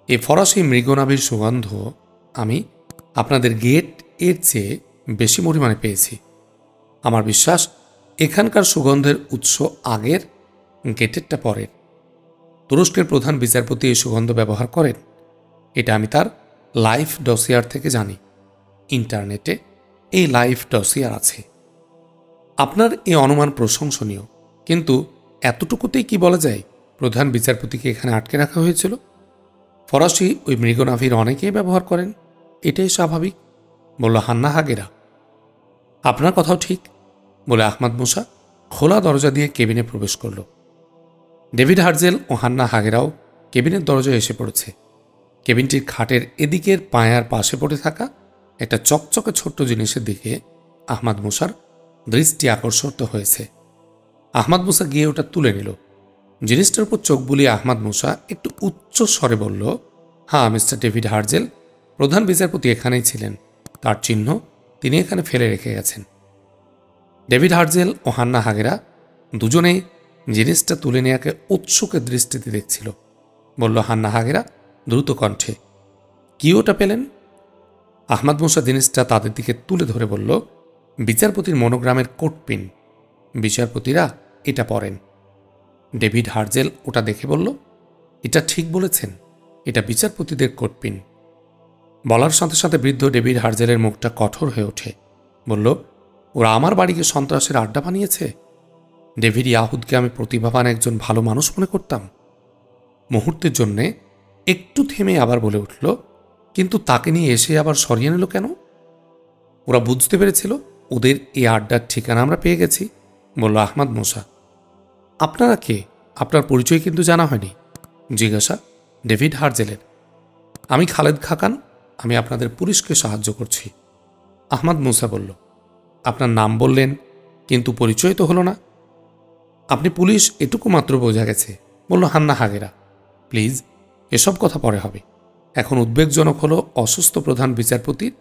এ ফরাসি মৃগনাভির সুগন্ধ আমি আপনাদের গেট এর চেয়ে বেশি পরিমাণে পেয়েছি। আমার বিশ্বাস এখানকার সুগন্ধের উৎস আগের, গেটেরটা পরের। তুরস্কের প্রধান বিচারপতি এই সুগন্ধ ব্যবহার করেন, এটা আমি তার লাইফ ডসিয়ার থেকে জানি। ইন্টারনেটে এই লাইফ ডসিয়ার আছে। আপনার এই অনুমান প্রশংসনীয়, কিন্তু এতটুকুতেই কি বলা যায় প্রধান বিচারপতিকে এখানে আটকে রাখা হয়েছিল? ফরাসি ওই মৃগনাভির অনেকেই ব্যবহার করেন, এটাই স্বাভাবিক, বলল হান্না হাগেরা। আপনার কথাও ঠিক, বলে আহমদ মুসা খোলা দরজা দিয়ে কেবিনে প্রবেশ করল। ডেভিড হার্জেল ও হান্না হাগেরাও কেবিনের দরজায় এসে পড়েছে। কেবিনটির খাটের এদিকের পায়ার পাশে পড়ে থাকা একটা চকচকে ছোট্ট জিনিসের দিকে আহমদ মুসার দৃষ্টি আকর্ষিত হয়েছে। আহমদ মুসা গিয়ে ওটা তুলে নিল। জিনিসটার উপর চোখ বুলিয়ে আহমদ মুসা একটু উচ্চ স্বরে বলল, হ্যাঁ মিস্টার ডেভিড হার্জেল, প্রধান বিচারপতি এখানেই ছিলেন, তার চিহ্ন তিনি এখানে ফেলে রেখে গেছেন। ডেভিড হার্জেল ও হান্না হাগেরা দুজনেই জিনিসটা তুলে নেওয়াকে উৎসুকের দৃষ্টিতে দেখছিল। বলল হান্না হাগেরা দ্রুত কণ্ঠে, কি ওটা পেলেন? আহমদ মুসা জিনিসটা তাদের দিকে তুলে ধরে বলল, বিচারপতির মনোগ্রামের কোটপিন, বিচারপতিরা এটা পরেন। ডেভিড হার্জেল ওটা দেখে বলল, এটা ঠিক বলেছেন, এটা বিচারপতিদের কোটপিন। বলার সাথে সাথে বৃদ্ধ ডেভিড হার্জেলের মুখটা কঠোর হয়ে ওঠে। বলল, ওরা আমার বাড়িকে সন্ত্রাসের আড্ডা বানিয়েছে? ডেভিড ইয়াহুদকে আমি প্রতিভাবান একজন ভালো মানুষ মনে করতাম। মুহূর্তের জন্যে একটু থেমে আবার বলে উঠল, কিন্তু তাকে নিয়ে এসে আবার সরিয়ে নিল কেন? ওরা বুঝতে পেরেছিল ওদের এই আড্ডার ঠিকানা আমরা পেয়ে গেছি, বলল আহমদ মুসা। আপনারা কে? আপনার পরিচয় কিন্তু জানা হয়নি, জিজ্ঞাসা ডেভিড হার্জেলের। আমি খালেদ খাকান, আমি আপনাদের পুলিশকে সাহায্য করছি, আহমদ মুসা বলল। আপনার নাম বললেন, কিন্তু পরিচয় তো হলো না। আপনি পুলিশ এটুকু মাত্র বোঝা গেছে, বলল হান্না হাগেরা। প্লিজ, এসব কথা পরে হবে। এখন উদ্বেগজনক হলো অসুস্থ প্রধান বিচারপতির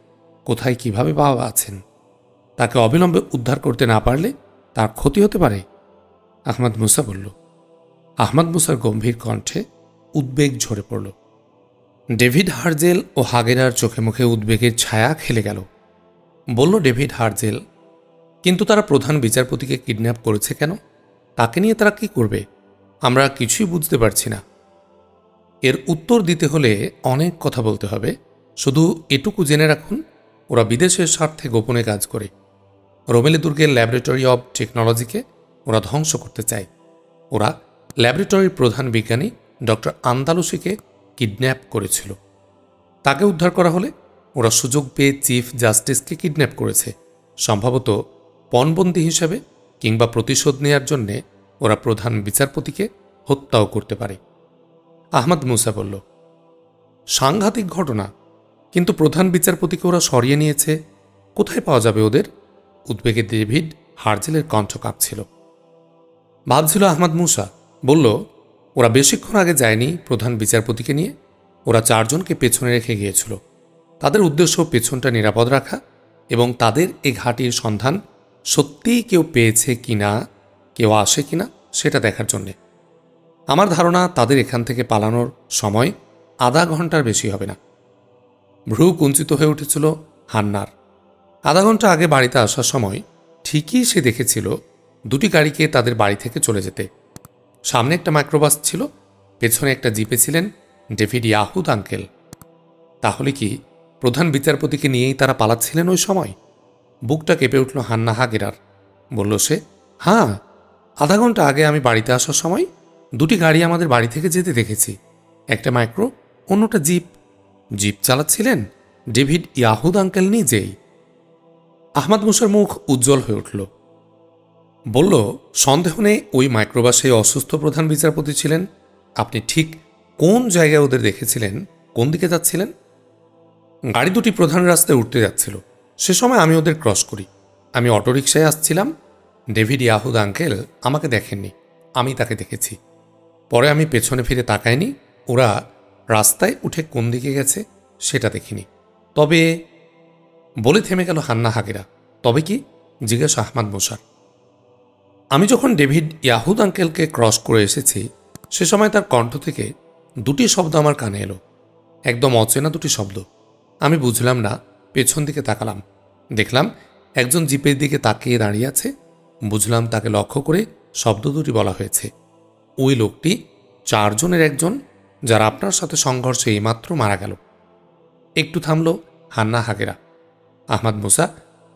কোথায় কিভাবে পাওয়া আছেন। তাকে অবিলম্বে উদ্ধার করতে না পারলে তার ক্ষতি হতে পারে, আহমদ মুসা বলল। আহমদ মুসার গম্ভীর কণ্ঠে উদ্বেগ ঝরে পড়ল। ডেভিড হার্জেল ও হাগেরার চোখে মুখে উদ্বেগের ছায়া খেলে গেল। বলল ডেভিড হার্জেল, কিন্তু তারা প্রধান বিচারপতিকে কিডন্যাপ করেছে কেন? তাকে নিয়ে তারা কি করবে? আমরা কিছুই বুঝতে পারছি না। এর উত্তর দিতে হলে অনেক কথা বলতে হবে। শুধু এটুকু জেনে রাখুন, ওরা বিদেশের স্বার্থে গোপনে কাজ করে। রোমেলি দুর্গের ল্যাবরেটরি অব টেকনোলজিকে ওরা ধ্বংস করতে চায়। ওরা ল্যাবরেটরির প্রধান বিজ্ঞানী ডক্টর আন্দালুসিকে কিডন্যাপ করেছিল। তাকে উদ্ধার করা হলে ওরা সুযোগ পেয়ে চিফ জাস্টিসকে কিডন্যাপ করেছে, সম্ভবত পণবন্দী হিসেবে, কিংবা প্রতিশোধ নেয়ার জন্যে ওরা প্রধান বিচারপতিকে হত্যাও করতে পারে, আহমদ মুসা বলল। সাংঘাতিক ঘটনা, কিন্তু প্রধান বিচারপতিকে ওরা সরিয়ে নিয়েছে, কোথায় পাওয়া যাবে ওদের? উদ্বেগে ডেভিড হার্জেলের কণ্ঠ কাঁপছিল। ভাবছিল আহমদ মুসা। বলল, ওরা বেশিক্ষণ আগে যায়নি প্রধান বিচারপতিকে নিয়ে। ওরা চারজনকে পেছনে রেখে গিয়েছিল। তাদের উদ্দেশ্য পেছনটা নিরাপদ রাখা এবং তাদের এ ঘাঁটির সন্ধান সত্যিই কেউ পেয়েছে কিনা, কেউ আসে কিনা সেটা দেখার জন্যে। আমার ধারণা তাদের এখান থেকে পালানোর সময় আধা ঘন্টার বেশি হবে না। ভ্রু কুঞ্চিত হয়ে উঠেছিল হান্নার। আধা ঘন্টা আগে বাড়িতে আসার সময় ঠিকই সে দেখেছিল দুটি গাড়িকে তাদের বাড়ি থেকে চলে যেতে। সামনে একটা মাইক্রোবাস ছিল, পেছনে একটা জিপে ছিলেন ডেভিড ইয়াহুদ আঙ্কেল। তাহলে কি প্রধান বিচারপতিকে নিয়েই তারা পালাচ্ছিলেন ওই সময়? বুকটা কেঁপে উঠল হান্না হাগেরার। বলল সে, হ্যাঁ, আধা ঘন্টা আগে আমি বাড়িতে আসার সময় দুটি গাড়ি আমাদের বাড়ি থেকে যেতে দেখেছি। একটা মাইক্রো, অন্যটা জিপ। জিপ চালাচ্ছিলেন ডেভিড ইয়াহুদ আঙ্কেল নিজেই। আহমদ মুসার মুখ উজ্জ্বল হয়ে উঠল। বলল, সন্দেহ নেই ওই মাইক্রোবাসে অসুস্থ প্রধান বিচারপতি ছিলেন। আপনি ঠিক কোন জায়গায় ওদের দেখেছিলেন? কোন দিকে যাচ্ছিলেন? গাড়ি দুটি প্রধান রাস্তায় উঠতে যাচ্ছিল। সে সময় আমি ওদের ক্রস করি। আমি অটোরিকশায় আসছিলাম। ডেভিড ইয়াহুদ আঙ্কেল আমাকে দেখেননি, আমি তাকে দেখেছি। পরে আমি পেছনে ফিরে তাকাইনি। ওরা রাস্তায় উঠে কোন দিকে গেছে সেটা দেখিনি। তবে, বলে থেমে গেল হান্না হাগেরা। তবে কি? জিজ্ঞাসা আহমদ মুসার। আমি যখন ডেভিড ইয়াহুদ আঙ্কেলকে ক্রস করে এসেছি, সে সময় তার কণ্ঠ থেকে দুটি শব্দ আমার কানে এলো, একদম অচেনা দুটি শব্দ। আমি বুঝলাম না, পেছন দিকে তাকালাম। দেখলাম একজন জিপের দিকে তাকিয়ে দাঁড়িয়ে আছে। বুঝলাম তাকে লক্ষ্য করে শব্দ দুটি বলা হয়েছে। ওই লোকটি চারজনের একজন, যারা আপনার সাথে সংঘর্ষে এইমাত্র মারা গেল। একটু থামল হান্না হাগেরা। আহমদ মুসা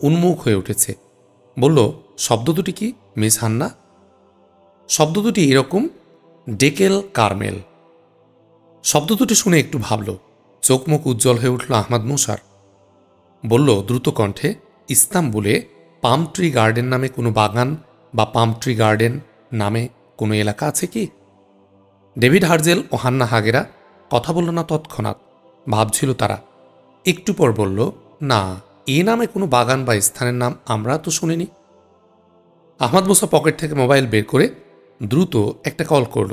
উন্মুখ হয়ে উঠেছে। বলল, শব্দ দুটি কি মিস হান্না? শব্দ দুটি এরকম, ডেকেল কারমেল। শব্দ দুটি শুনে একটু ভাবল, চোখ মুখ উজ্জ্বল হয়ে উঠল আহমদ মুসার। বলল দ্রুত কণ্ঠে, ইস্তাম্বুলে পাম ট্রি গার্ডেন নামে কোনো বাগান বা পাম ট্রি গার্ডেন নামে কোনো এলাকা আছে কি? ডেভিড হার্জেল ও হান্না হাগেরা কথা বলল না তৎক্ষণাৎ, ভাবছিল তারা। একটু পর বলল, না, এ নামে কোনো বাগান বা স্থানের নাম আমরা তো শুনিনি। আহমদ মুসা পকেট থেকে মোবাইল বের করে দ্রুত একটা কল করল।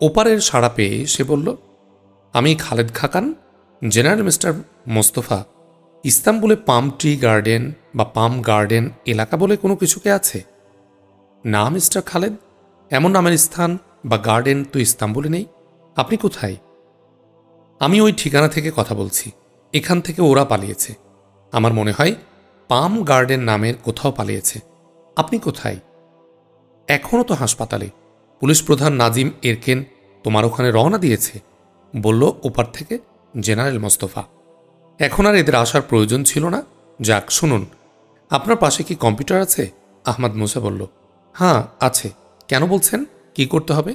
ওপারের সাড়া পেয়ে সে বলল, আমি Khaled Khakan, general mister Mostafa. ইস্তাম্বুলে পাম ট্রি গার্ডেন বা পাম গার্ডেন এলাকা বলে কোনো কিছুকে আছে? না মিস্টার খালেদ, এমন নামের স্থান বা গার্ডেন তো ইস্তাম্বুলে নেই। আপনি কোথায়? আমি ওই ঠিকানা থেকে কথা বলছি। এখান থেকে ওরা পালিয়েছে। আমার মনে হয় পাম গার্ডেন নামের কোথাও পালিয়েছে। আপনি কোথায়? এখনও তো হাসপাতালে। পুলিশ প্রধান নাজিম এরকেন তোমার ওখানে রওনা দিয়েছে, বলল ওপার থেকে জেনারেল মোস্তফা। এখন আর এদের আসার প্রয়োজন ছিল না। যাক, শুনুন, আপনার পাশে কি কম্পিউটার আছে? আহমদ মুসা বলল, হ্যাঁ আছে। কেন বলছেন? কি করতে হবে?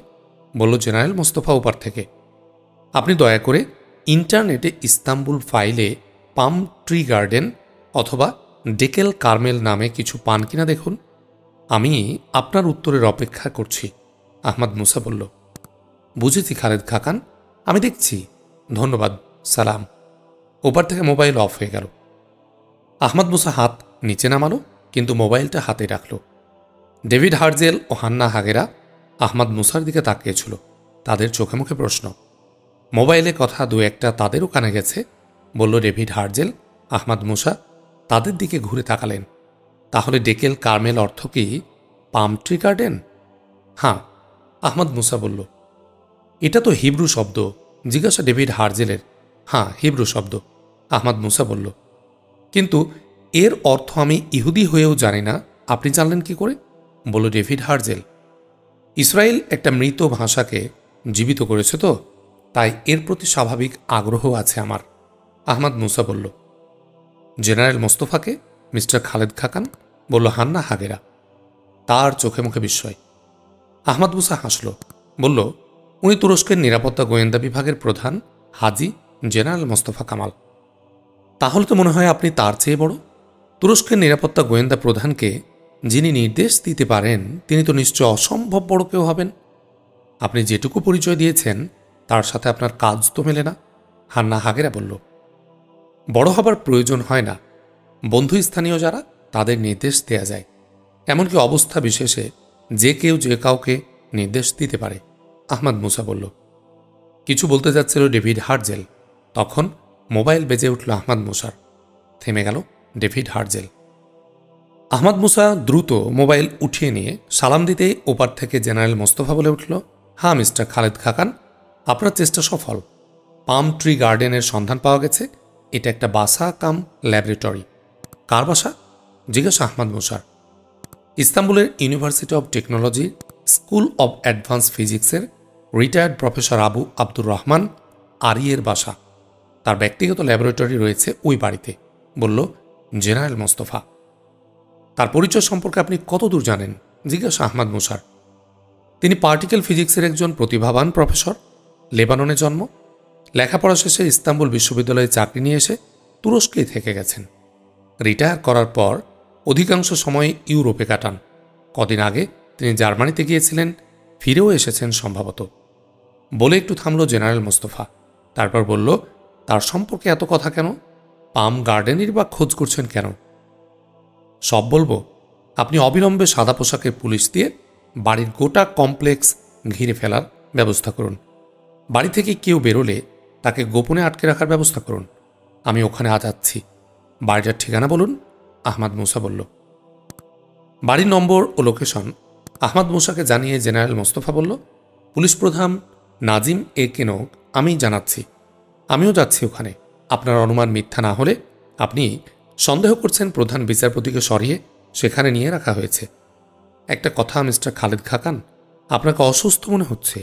বলল জেনারেল মোস্তফা ওপার থেকে। আপনি দয়া করে ইন্টারনেটে ইস্তাম্বুল ফাইলে পাম ট্রি গার্ডেন অথবা ডেকেল কারমেল নামে কিছু পান কিনা দেখুন। আমি আপনার উত্তরের অপেক্ষা করছি। আহমদ মুসা বলল, বুঝেছি খালেদ খাকান, আমি দেখছি। ধন্যবাদ, সালাম। ওপার থেকে মোবাইল অফ হয়ে গেল। আহমদ মুসা হাত নিচে নামালো, কিন্তু মোবাইলটা হাতে রাখল। ডেভিড হার্জেল ও হান্না হাগেরা আহমদ মুসার দিকে তাকিয়েছিল। তাদের চোখে মুখে প্রশ্ন। মোবাইলে কথা দু একটা তাদেরও কানে গেছে। বলল ডেভিড হার্জেল। আহমদ মুসা তাদের দিকে ঘুরে তাকালেন। তাহলে ডেকেল কারমেল অর্থ কি পাম ট্রি গার্ডেন? হ্যাঁ, আহমদ মুসা বলল। এটা তো হিব্রু শব্দ। জিজ্ঞাসা ডেভিড হার্জেলের। হ্যাঁ, হিব্রু শব্দ, আহমদ মুসা বলল। কিন্তু এর অর্থ আমি ইহুদি হয়েও জানি না, আপনি জানলেন কি করে? বলল ডেভিড হার্জেল। ইসরায়েল একটা মৃত ভাষাকে জীবিত করেছে তো, তাই এর প্রতি স্বাভাবিক আগ্রহ আছে আমার, আহমদ মুসা বলল। জেনারেল মোস্তফাকে? মিস্টার খালেদ খাকান, বলল হান্না হাগেরা। তার চোখে মুখে বিস্ময়। আহমদ মুসা হাসল, বলল, উনি তুরস্কের নিরাপত্তা গোয়েন্দা বিভাগের প্রধান হাজি জেনারেল মোস্তফা কামাল। তাহলে তো মনে হয় আপনি তার চেয়ে বড়। তুরস্কের নিরাপত্তা গোয়েন্দা প্রধানকে যিনি নির্দেশ দিতে পারেন, তিনি তো নিশ্চয় অসম্ভব বড় কেউ হবেন। আপনি যেটুকু পরিচয় দিয়েছেন তার সাথে আপনার কাজ তো মেলে না, হান্না হাগেরা বলল। বড় হবার প্রয়োজন হয় না। বন্ধু স্থানীয় যারা, তাদের নির্দেশ দেয়া যায়। এমনকি অবস্থা বিশেষে যে কেউ যে কাউকে নির্দেশ দিতে পারে, আহমদ মুসা বলল। কিছু বলতে যাচ্ছিল ডেভিড হার্জেল। তখন মোবাইল বেজে উঠল আহমদ মুসার। থেমে গেল ডেভিড হার্জেল। আহমদ মুসা দ্রুত মোবাইল উঠিয়ে নিয়ে সালাম দিতেই ওপার থেকে জেনারেল মোস্তফা বলে উঠল, হ্যাঁ মিস্টার খালেদ খাকান, আপনার চেষ্টা সফল। পাম ট্রি গার্ডেনের সন্ধান পাওয়া গেছে। এটা একটা বাসা কাম ল্যাবরেটরি। কার বাসা? জিজ্ঞাসা আহমদ মুসার। ইস্তাম্বুলের university of technology school of advance ফিজিক্সের retired professor Abu Abdur Rahman আরিয়ের বাসা। তার ব্যক্তিগত ল্যাবরেটরি রয়েছে ওই বাড়িতে, বলল জেনারেল মোস্তফা। তার পরিচয় সম্পর্কে আপনি কত দূর জানেন? জিজ্ঞাসা আহমদ মুসার। তিনি পার্টিকেল ফিজিক্সের একজন প্রতিভাবান প্রফেসর। লেবাননে জন্ম। লেখাপড়া শেষে ইস্তাম্বুল বিশ্ববিদ্যালয়ে চাকরি নিয়ে এসে তুরস্কেই থেকে গেছেন। রিটায়ার করার পর অধিকাংশ সময় ইউরোপে কাটান। কদিন আগে তিনি জার্মানিতে গিয়েছিলেন, ফিরেও এসেছেন সম্ভবত, বলে একটু থামল জেনারেল মোস্তফা। তারপর বলল, তার সম্পর্কে এত কথা কেন? পাম গার্ডেনের বা খোঁজ করছেন কেন? সব বলবো। আপনি অবিলম্বে সাদা পোশাকের পুলিশ দিয়ে বাড়ির গোটা কমপ্লেক্স ঘিরে ফেলার ব্যবস্থা করুন। বাড়ি থেকে কেউ বেরোলে তাকে গোপনে আটকে রাখার ব্যবস্থা করুন। আমি ওখানে আজ যাচ্ছি। বাড়িটার ঠিকানা বলুন, আহমদ মুসা বলল। বাড়ির নম্বর ও লোকেশন আহমদ মুসাকে জানিয়ে জেনারেল মোস্তফা বলল, পুলিশ প্রধান নাজিম এরকেনও আমি জানাচ্ছি। আমিও যাচ্ছি ওখানে। আপনার অনুমান মিথ্যা না হলে আপনি সন্দেহ করছেন প্রধান বিচারপতিকে সরিয়ে সেখানে নিয়ে রাখা হয়েছে। একটা কথা মিস্টার খালেদ খাকান, আপনাকে অসুস্থ মনে হচ্ছে।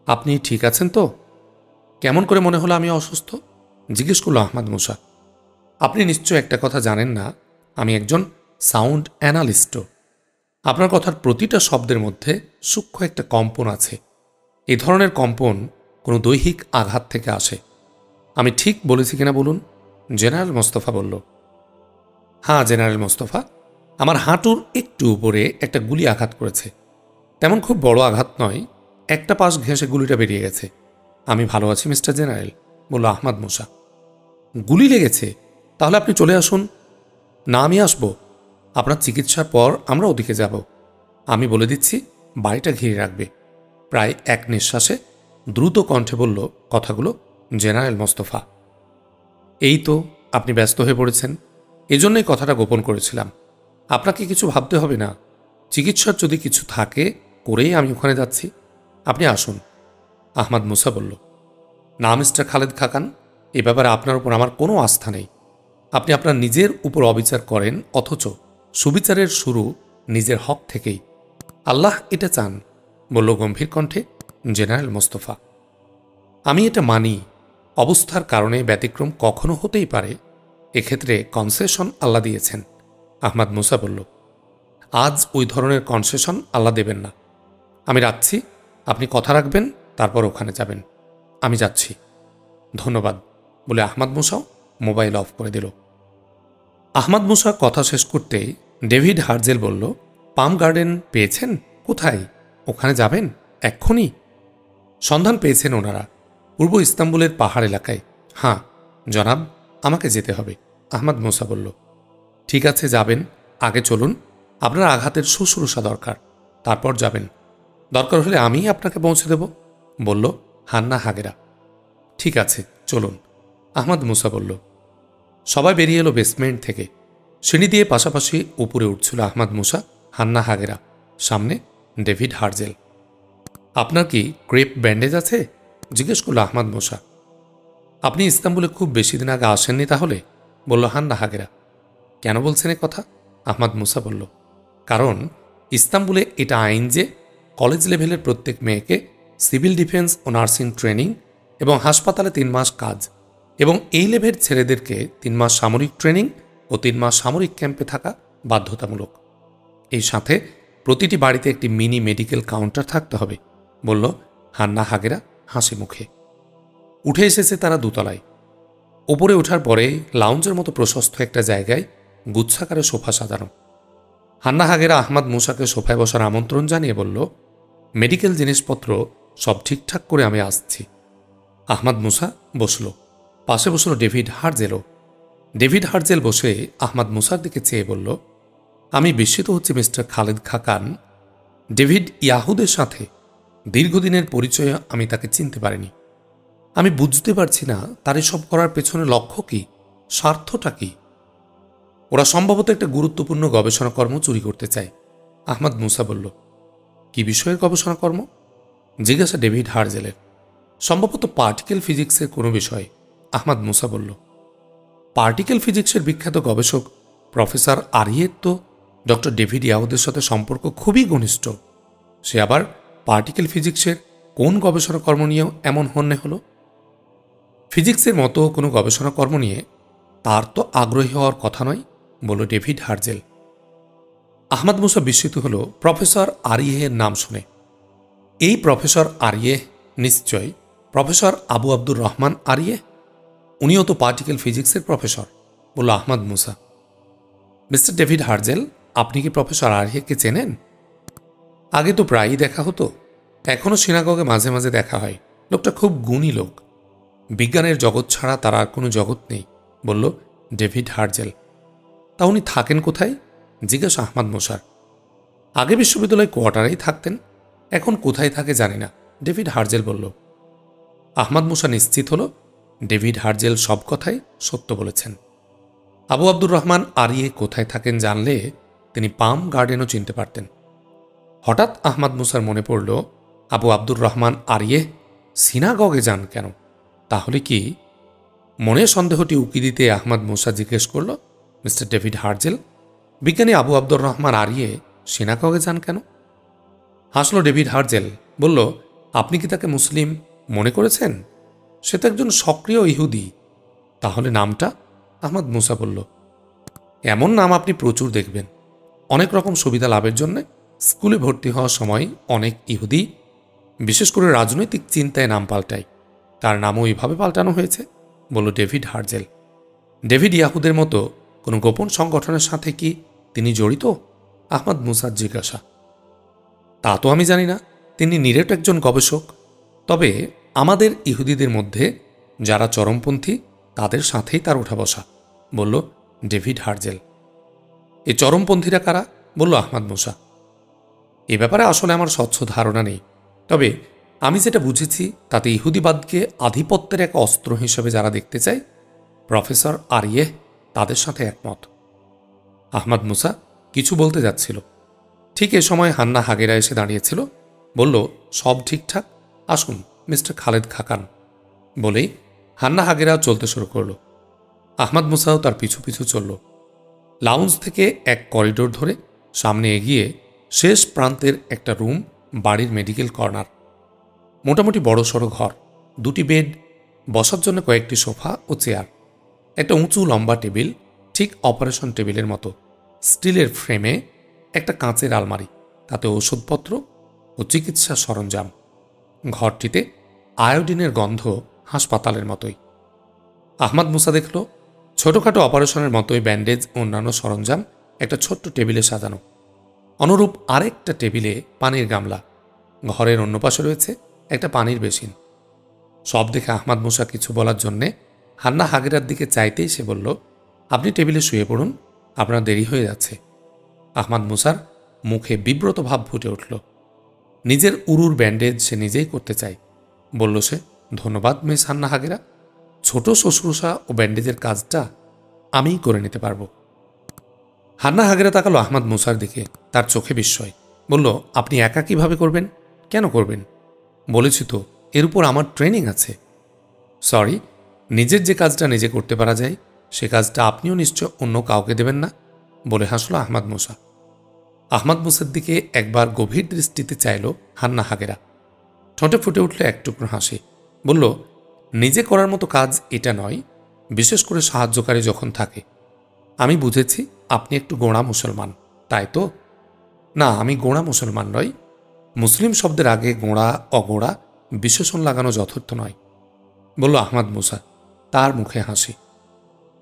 আপনি ঠিক আছেন তো? কেমন করে মনে হলো আমি অসুস্থ? জিজ্ঞেস করল আহমদ মুসা। আপনি নিশ্চয় একটা কথা জানেন না, আমি একজন সাউন্ড অ্যানালিস্টও। আপনার কথার প্রতিটা শব্দের মধ্যে সূক্ষ্ম একটা কম্পন আছে। এই ধরনের কম্পন কোনো দৈহিক আঘাত থেকে আসে। আমি ঠিক বলেছি কিনা বলুন? জেনারেল মোস্তফা বলল। হ্যাঁ জেনারেল মোস্তফা, আমার হাঁটুর একটু উপরে একটা গুলি আঘাত করেছে। তেমন খুব বড় আঘাত নয়, একটা পাশ ঘেঁষে গুলিটা বেরিয়ে গেছে। আমি ভালো আছি মিস্টার জেনারেল, বলল আহমদ মুসা। গুলি লেগেছে? তাহলে আপনি চলে আসুন। না, আমি আসব। আপনার চিকিৎসার পর আমরা ওদিকে যাব। আমি বলে দিচ্ছি বাড়িটা ঘিরে রাখবে। প্রায় এক নিঃশ্বাসে দ্রুত কণ্ঠে বলল কথাগুলো জেনারেল মোস্তফা। এই তো, আপনি ব্যস্ত হয়ে পড়েছেন, এজন্যই কথাটা গোপন করেছিলাম। আপনাকে কিছু ভাবতে হবে না। চিকিৎসার যদি কিছু থাকে করেই আমি ওখানে যাচ্ছি। আপনি আসুন। আহমদ মুসা বলল, না মিস্টার খালেদ খাকান, এ ব্যাপারে আপনার উপর আমার কোনো আস্থা নেই। আপনি আপনার নিজের উপর অবিচার করেন, অথচ সুবিচারের শুরু নিজের হক থেকেই। আল্লাহ এটা চান, বলল গম্ভীর কণ্ঠে জেনারেল মোস্তফা। আমি এটা মানি, অবস্থার কারণে ব্যতিক্রম কখনো হতেই পারে। এক্ষেত্রে কনসেশন আল্লাহ দিয়েছেন। আহমদ মুসা বলল, আজ ওই ধরনের কনসেশন আল্লাহ দেবেন না। আমি রাখছি, আপনি কথা রাখবেন, তারপর ওখানে যাবেন। আমি যাচ্ছি। ধন্যবাদ, বলে আহমদ মুসাও মোবাইল অফ করে দিল। আহমদ মুসা কথা শেষ করতেই ডেভিড হার্জেল বলল, পাম গার্ডেন পেয়েছেন? কোথায়? ওখানে যাবেন এক্ষুনি? সন্ধান পেয়েছেন ওনারা পূর্ব ইস্তাম্বুলের পাহাড় এলাকায়। হ্যাঁ জনাব, আমাকে যেতে হবে, আহমদ মুসা বলল। ঠিক আছে, যাবেন। আগে চলুন, আপনার আঘাতের শুশ্রূষা দরকার, তারপর যাবেন। দরকার হলে আমিই আপনাকে পৌঁছে দেব, বলল হান্না হাগেরা। ঠিক আছে, চলুন, আহমদ মুসা বলল। সবাই বেরিয়ে এলো বেসমেন্ট থেকে। সিঁড়ি দিয়ে পাশাপাশি উপরে উঠছিল আহমদ মুসা, হান্না হাগেরা, সামনে ডেভিড হার্জেল। আপনার কি ক্রেপ ব্যান্ডেজ আছে? জিজ্ঞেস করল আহমদ মুসা। আপনি ইস্তাম্বুলে খুব বেশি দিন আগে আসেননি তাহলে, বলল হান্না হাগেরা। কেন বলছেন এ কথা? আহমদ মুসা বলল, কারণ ইস্তাম্বুলে এটা আইন যে কলেজ লেভেলের প্রত্যেক মেয়েকে সিভিল ডিফেন্স ও নার্সিং ট্রেনিং এবং হাসপাতালে 3 মাস কাজ, এবং এই লেভেল ছেলেদেরকে 3 মাস সামরিক ট্রেনিং ও 3 মাস সামরিক ক্যাম্পে থাকা বাধ্যতামূলক। এই সাথে প্রতিটি বাড়িতে একটি মিনি মেডিকেল কাউন্টার থাকতে হবে, বলল হান্না হাগেরা হাসি মুখে। উঠে এসেছে তারা দোতলায়। ওপরে ওঠার পরে লাউঞ্জের মতো প্রশস্ত একটা জায়গায় গুচ্ছাকারে সোফা সাজানো। হান্না হাগেরা আহমদ মুসাকে সোফায় বসার আমন্ত্রণ জানিয়ে বলল, মেডিকেল জিনিসপত্র সব ঠিকঠাক করে আমি আসছি। আহমদ মুসা বসল। পাশে বসল ডেভিড হার্জেলও। ডেভিড হার্জেল বসে আহমদ মুসার দিকে চেয়ে বলল, আমি বিস্মিত হচ্ছি মিস্টার খালেদ খাকান। ডেভিড ইয়াহুদের সাথে দীর্ঘদিনের পরিচয়ে আমি তাকে চিনতে পারিনি। আমি বুঝতে পারছি না তার এসব করার পেছনে লক্ষ্য কি, স্বার্থটা কি। ওরা সম্ভবত একটা গুরুত্বপূর্ণ গবেষণা কর্ম চুরি করতে চায়, আহমদ মুসা বলল। কি বিষয়ের গবেষণা কর্ম? জিজ্ঞাসা ডেভিড হার্জেলের। সম্ভবত পার্টিকেল ফিজিক্সের কোনো বিষয়, আহমদ মুসা বলল। পার্টিকেল ফিজিক্সের বিখ্যাত গবেষক প্রফেসর আরিয়ের তো ডক্টর ডেভিড ইয়াহুদের সাথে সম্পর্ক খুবই ঘনিষ্ঠ। সে আবার পার্টিকেল ফিজিক্সের কোন গবেষণা কর্ম নিয়েও এমন হন্যে হল? ফিজিক্সের মতো কোনো গবেষণা কর্ম নিয়ে তার তো আগ্রহী হওয়ার কথা নয়, বলল ডেভিড হার্জেল। আহমদ মুসা বিস্মিত হল প্রফেসর আরিয়ের নাম শুনে। এই প্রফেসর আরিয়ে নিশ্চয় প্রফেসর আবু আব্দুর রহমান আরিয়ে। উনিও তো পার্টিকেল ফিজিক্সের প্রফেসর, বলল আহমদ মুসা। মিস্টার ডেভিড হার্জেল, আপনি কি প্রফেসর আরিয়েকে চেনেন? আগে তো প্রায়ই দেখা হতো, এখনও সিনাগগে মাঝে মাঝে দেখা হয়। লোকটা খুব গুণী লোক। বিজ্ঞানের জগৎ ছাড়া তার আর কোনো জগৎ নেই, বলল ডেভিড হার্জেল। তা উনি থাকেন কোথায়? জিজ্ঞাসা আহমদ মুসার। আগে বিশ্ববিদ্যালয় কোয়ার্টারেই থাকতেন, এখন কোথায় থাকে জানি না, ডেভিড হার্জেল বলল। আহমদ মুসা নিশ্চিত হল ডেভিড হার্জেল সব কথাই সত্য বলেছেন। আবু আব্দুর রহমান আরিয়ে কোথায় থাকেন জানলে তিনি পাম গার্ডেনও চিনতে পারতেন। হঠাৎ আহমদ মুসার মনে পড়ল, আবু আব্দুর রহমান আরিয়ে সিনাগগে যান কেন? তাহলে কি? মনে সন্দেহটি উকি দিতে আহমদ মুসা জিজ্ঞেস করল, মিস্টার ডেভিড হার্জেল, বিজ্ঞানী আবু আব্দুর রহমান আরিয়ে সিনাগগে যান কেন? হাসল ডেভিড হার্জেল, বলল, আপনি কি তাকে মুসলিম মনে করেছেন? সে তো একজন সক্রিয় ইহুদি। তাহলে নামটা? আহমদ মুসা বলল, এমন নাম আপনি প্রচুর দেখবেন। অনেক রকম সুবিধা লাভের জন্য স্কুলে ভর্তি হওয়ার সময় অনেক ইহুদি, বিশেষ করে রাজনৈতিক চিন্তায় নাম পাল্টায়। তার নামও এইভাবে পাল্টানো হয়েছে, বলল ডেভিড হার্জেল। ডেভিড ইয়াহুদের মতো কোনো গোপন সংগঠনের সাথে কি তিনি জড়িত? আহমদ মুসার জিজ্ঞাসা। তা তো আমি জানি না, তিনি নিরেট একজন গবেষক। তবে আমাদের ইহুদিদের মধ্যে যারা চরমপন্থী তাদের সাথেই তার ওঠা বসা, বলল ডেভিড হার্জেল। এই চরমপন্থীরা কারা? বলল আহমদ মুসা। এ ব্যাপারে আসলে আমার স্বচ্ছ ধারণা নেই, তবে আমি যেটা বুঝেছি তাতে ইহুদিবাদকে আধিপত্যের এক অস্ত্র হিসেবে যারা দেখতে চায়, প্রফেসর আরিয়েহ তাদের সাথে একমত। আহমদ মুসা কিছু বলতে যাচ্ছিল, ঠিক এ সময় হান্না হাগেরা এসে দাঁড়িয়েছিল। বলল, সব ঠিকঠাক, আসুন মিস্টার খালেদ খাকান। বলেই হান্না হাগেরা চলতে শুরু করল। আহমদ মুসাও তার পিছু পিছু চলল। লাউঞ্জ থেকে এক করিডোর ধরে সামনে এগিয়ে শেষ প্রান্তের একটা রুম, বাড়ির মেডিকেল কর্নার। মোটামুটি বড়সড় ঘর, দুটি বেড, বসার জন্য কয়েকটি সোফা ও চেয়ার, একটা উঁচু লম্বা টেবিল, ঠিক অপারেশন টেবিলের মতো, স্টিলের ফ্রেমে একটা কাঁচের আলমারি, তাতে ওষুধপত্র ও চিকিৎসা সরঞ্জাম। ঘরটিতে আয়োডিনের গন্ধ হাসপাতালের মতোই। আহমদ মুসা দেখল ছোটখাটো অপারেশনের মতোই ব্যান্ডেজ ও অন্যান্য সরঞ্জাম একটা ছোট্ট টেবিলে সাজানো। অনুরূপ আরেকটা টেবিলে পানির গামলা। ঘরের অন্য পাশে রয়েছে একটা পানির বেসিন। সব দেখে আহমদ মুসা কিছু বলার জন্যে হান্না হাগেরার দিকে চাইতেই সে বলল, আপনি টেবিলে শুয়ে পড়ুন, আপনার দেরি হয়ে যাচ্ছে। আহমদ মুসার মুখে বিব্রত ভাব ফুটে উঠল। নিজের উরুর ব্যান্ডেজ সে নিজেই করতে চায়। বলল সে, ধন্যবাদ মিস হান্না হাগেরা, ছোট শুশ্রূষা ও ব্যান্ডেজের কাজটা আমিই করে নিতে পারব। হান্না হাগেরা তাকালো আহমদ মুসার দিকে, তার চোখে বিস্ময়। বলল, আপনি একা কিভাবে করবেন? কেন করবেন? বলেছি তো, এর উপর আমার ট্রেনিং আছে। সরি, নিজের যে কাজটা নিজে করতে পারা যায় সে কাজটা আপনিও নিশ্চয় অন্য কাউকে দেবেন না, বলে হাসল আহমদ মুসা। আহমদ মুসার দিকে একবার গভীর দৃষ্টিতে চাইল হান্না হাগেরা। ঠোঁটে ফুটে উঠল এক টুকরো হাসি। বলল, নিজে করার মতো কাজ এটা নয়, বিশেষ করে সাহায্যকারী যখন থাকে। আমি বুঝেছি আপনি একটু গোঁড়া মুসলমান, তাই তো? না, আমি গোঁড়া মুসলমান নই। মুসলিম শব্দের আগে গোঁড়া অগোড়া বিশেষণ লাগানো যথার্থ নয়, বলল আহমদ মুসা। তার মুখে হাসি।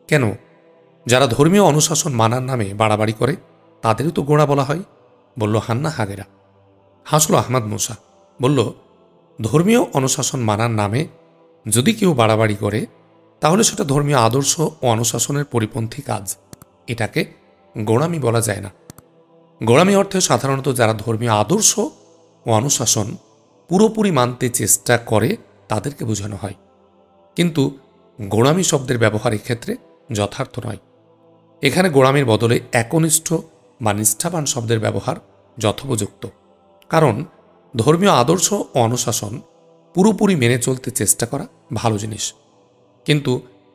কেন? যারা ধর্মীয় অনুশাসন মানার নামে বাড়াবাড়ি করে তাদেরও তো গোঁড়া বলা হয়, বলল হান্না হাগেরা। হাসল আহমদ মুসা। বলল, ধর্মীয় অনুশাসন মানার নামে যদি কেউ বাড়াবাড়ি করে তাহলে সেটা ধর্মীয় আদর্শ ও অনুশাসনের পরিপন্থী কাজ। এটাকে গোঁড়ামি বলা যায় না। গোঁড়ামি অর্থে সাধারণত যারা ধর্মীয় আদর্শ ও অনুশাসন পুরোপুরি মানতে চেষ্টা করে তাদেরকে বোঝানো হয়, কিন্তু গোঁড়ামি শব্দের ব্যবহার এক্ষেত্রে যথার্থ নয়। এখানে গোঁড়ামির বদলে একনিষ্ঠ বা নিষ্ঠাবান শব্দের ব্যবহার যথোপযুক্ত, কারণ ধর্মীয় আদর্শ ও অনুশাসন পুরোপুরি মেনে চলতে চেষ্টা করা ভালো জিনিস, কিন্তু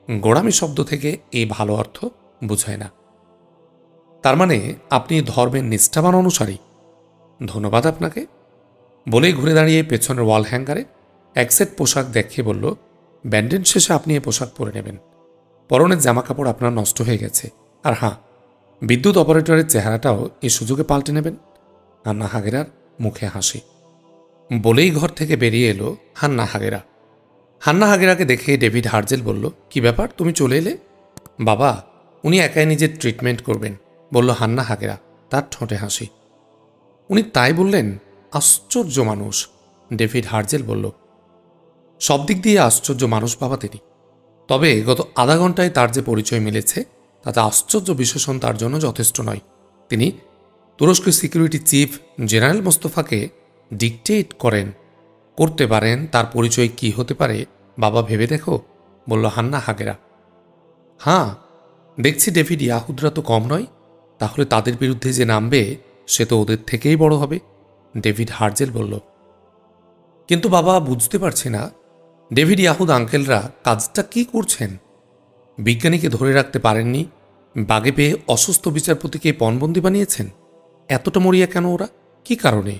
গোঁড়ামি শব্দ থেকে এই ভালো অর্থ বোঝায় না। তার মানে আপনি ধর্মের নিষ্ঠাবান অনুসারী? ধন্যবাদ আপনাকে, বলেই ঘুরে দাঁড়িয়ে পেছনের ওয়াল হ্যাঙ্গারে এক সেট পোশাক দেখিয়ে বলল, ব্যান্ডেজ শেষে আপনি এ পোশাক পরে নেবেন। পরনের জামাকাপড় আপনার নষ্ট হয়ে গেছে, আর হ্যাঁ, বিদ্যুৎ অপারেটরের চেহারাটাও এই সুযোগে পাল্টে নেবেন। হান্না হাগেরার মুখে হাসি। বলেই ঘর থেকে বেরিয়ে এলো হান্না হাগেরা। হান্না হাগেরাকে দেখে ডেভিড হার্জেল বলল, কি ব্যাপার, তুমি চলে এলে? বাবা, উনি একাই নিজের ট্রিটমেন্ট করবেন, বলল হান্না হাগেরা, তার ঠোঁটে হাসি। উনি তাই বললেন? আশ্চর্য মানুষ, ডেভিড হার্জেল বলল। সব দিক দিয়ে আশ্চর্য মানুষ বাবা তিনি, তবে গত আধা ঘন্টায় তার যে পরিচয় মিলেছে তাতে আশ্চর্য বিশেষণ তার জন্য যথেষ্ট নয়। তিনি তুরস্কের সিকিউরিটি চিফ জেনারেল মোস্তফাকে ডিকটেট করতে পারেন। তার পরিচয় কি হতে পারে বাবা ভেবে দেখো, বলল হান্না হাগেরা। হ্যাঁ, দেখছি ডেভিড ইয়াহুদরা তো কম নয়, তাহলে তাদের বিরুদ্ধে যে নামবে সে তো ওদের থেকেই বড় হবে, ডেভিড হার্জেল বলল। কিন্তু বাবা, বুঝতে পারছি না ডেভিড ইয়াহুদ আঙ্কেলরা কাজটা কি করছেন। বিজ্ঞানীকে ধরে রাখতে পারেননি, বাগে পেয়ে অসুস্থ বিচারপতিকে পণবন্দি বানিয়েছেন। এতটা মরিয়া কেন ওরা? কি কারণে?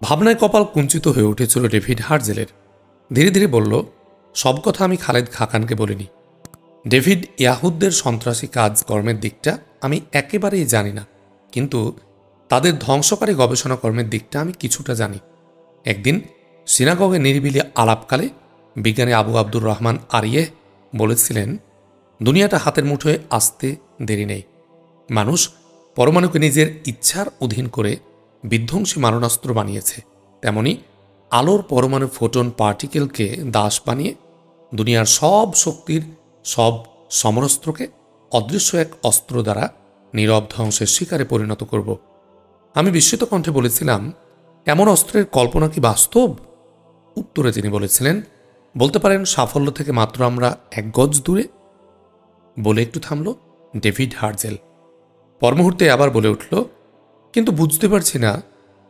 ভাবনায় কপাল কুঞ্চিত হয়ে উঠেছিল ডেভিড হার্জেলের। ধীরে ধীরে বলল, সব কথা আমি খালেদ খাকানকে বলিনি। ডেভিড ইয়াহুদদের সন্ত্রাসী কাজকর্মের দিকটা আমি একেবারেই জানি না। কিন্তু তাদের ধ্বংসকারী গবেষণা কর্মের দিকটা আমি কিছুটা জানি। একদিন সিনাগগে নিরিবিলি আলাপকালে বিজ্ঞানী আবু আব্দুর রহমান আরিয়েহ বলেছিলেন, দুনিয়াটা হাতের মুঠোয় আসতে দেরি নেই। মানুষ পরমাণুকে নিজের ইচ্ছার অধীন করে বিধ্বংসী মারণাস্ত্র বানিয়েছে, তেমনি আলোর পরমাণু ফোটন পার্টিকেলকে দাস বানিয়ে দুনিয়ার সব শক্তির সব সমরাস্ত্রকে অদৃশ্য এক অস্ত্র দ্বারা নীরব ধ্বংসের শিকারে পরিণত করব। আমি বিস্মিত কণ্ঠে বলেছিলাম, এমন অস্ত্রের কল্পনা কি বাস্তব? উত্তরে তিনি বলেছিলেন, বলতে পারেন সাফল্য থেকে মাত্র আমরা 1 গজ দূরে। বলে একটু থামল ডেভিড হার্জেল। পর মুহূর্তে আবার বলে উঠল, কিন্তু বুঝতে পারছি না,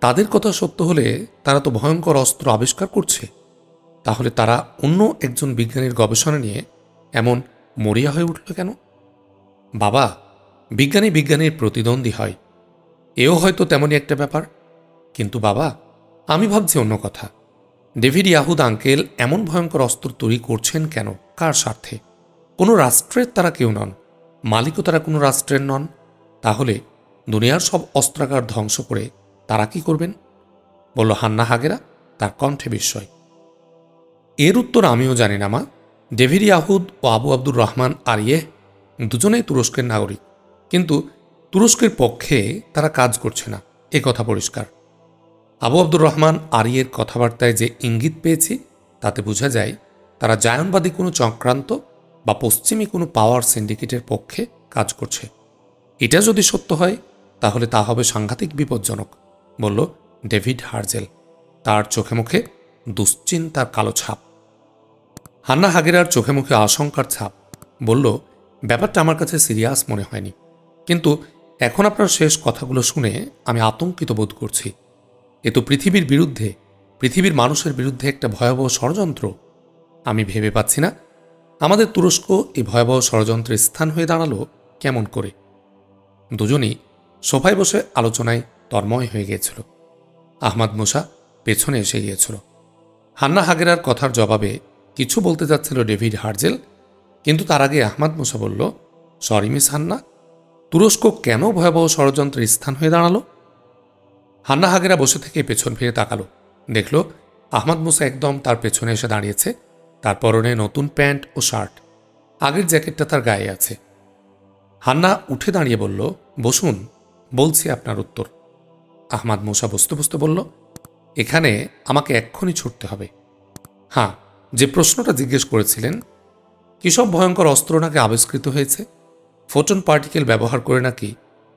তাদের কথা সত্য হলে তারা তো ভয়ঙ্কর অস্ত্র আবিষ্কার করছে, তাহলে তারা অন্য একজন বিজ্ঞানীর গবেষণা নিয়ে এমন মরিয়া হয়ে উঠল কেন? বাবা, বিজ্ঞানী বিজ্ঞানীর প্রতিদ্বন্দ্বী হয়, এও হয়তো তেমনই একটা ব্যাপার। কিন্তু বাবা, আমি ভাবছি অন্য কথা। ডেভিড ইয়াহুদ আঙ্কেল এমন ভয়ঙ্কর অস্ত্র তৈরি করছেন কেন? কার স্বার্থে? কোনো রাষ্ট্রের তারা কেউ নন, মালিকও তারা কোনো রাষ্ট্রের নন। তাহলে দুনিয়ার সব অস্ত্রাগার ধ্বংস করে তারা কি করবেন? বলল হান্না হাগেরা, তার কণ্ঠে বিস্ময়। এর উত্তর আমিও জানি না মা। ডেভিড ইয়াহুদ ও আবু আব্দুর রহমান আরিয়েহ দুজনেই তুরস্কের নাগরিক, কিন্তু তুরস্কের পক্ষে তারা কাজ করছে না, এ কথা পরিষ্কার। আবু আব্দুর রহমান আরিয়ের কথাবার্তায় যে ইঙ্গিত পেয়েছি তাতে বোঝা যায় তারা জায়নবাদী কোনো চক্রান্ত বা পশ্চিমী কোনো পাওয়ার সিন্ডিকেটের পক্ষে কাজ করছে। এটা যদি সত্য হয় তাহলে তা হবে সাংঘাতিক বিপজ্জনক, বলল ডেভিড হার্জেল, তার চোখে মুখে দুশ্চিন্তার কালো ছাপ। হান্না হাগেরার চোখে মুখে আশঙ্কার ছাপ। বলল, ব্যাপারটা আমার কাছে সিরিয়াস মনে হয়নি, কিন্তু এখন আপনার শেষ কথাগুলো শুনে আমি আতঙ্কিত বোধ করছি। এ তো পৃথিবীর বিরুদ্ধে, পৃথিবীর মানুষের বিরুদ্ধে একটা ভয়াবহ ষড়যন্ত্র। আমি ভেবে পাচ্ছি না আমাদের তুরস্ক এই ভয়াবহ ষড়যন্ত্রের স্থান হয়ে দাঁড়ালো কেমন করে। দুজনই সোফায় বসে আলোচনায় তন্ময় হয়ে গিয়েছিল। আহমাদ মুসা পেছনে এসে গিয়েছিল। হান্না হাগেরার কথার জবাবে কিছু বলতে যাচ্ছিল ডেভিড হার্জেল, কিন্তু তার আগে আহমাদ মুসা বলল, সরি মিস হান্না, তুরস্ক কেন ভয়াবহ ষড়যন্ত্রের স্থান হয়ে দাঁড়ালো? হান্না হাগেরা বসে থেকে পেছন ফিরে তাকালো, দেখল আহমাদ মুসা একদম তার পেছনে এসে দাঁড়িয়েছে। তার পরনে নতুন প্যান্ট ও শার্ট, আগের জ্যাকেটটা তার গায়ে আছে। হান্না উঠে দাঁড়িয়ে বলল, বসুন, বলছি আপনার উত্তর। আহমাদ মুসা বসতে বসতে বলল, এখানে আমাকে এক্ষুনি ছুটতে হবে। হ্যাঁ, যে প্রশ্নটা জিজ্ঞেস করেছিলেন, কিসব ভয়ঙ্কর অস্ত্র নাকি আবিষ্কৃত হয়েছে, ফোটন পার্টিকেল ব্যবহার করে নাকি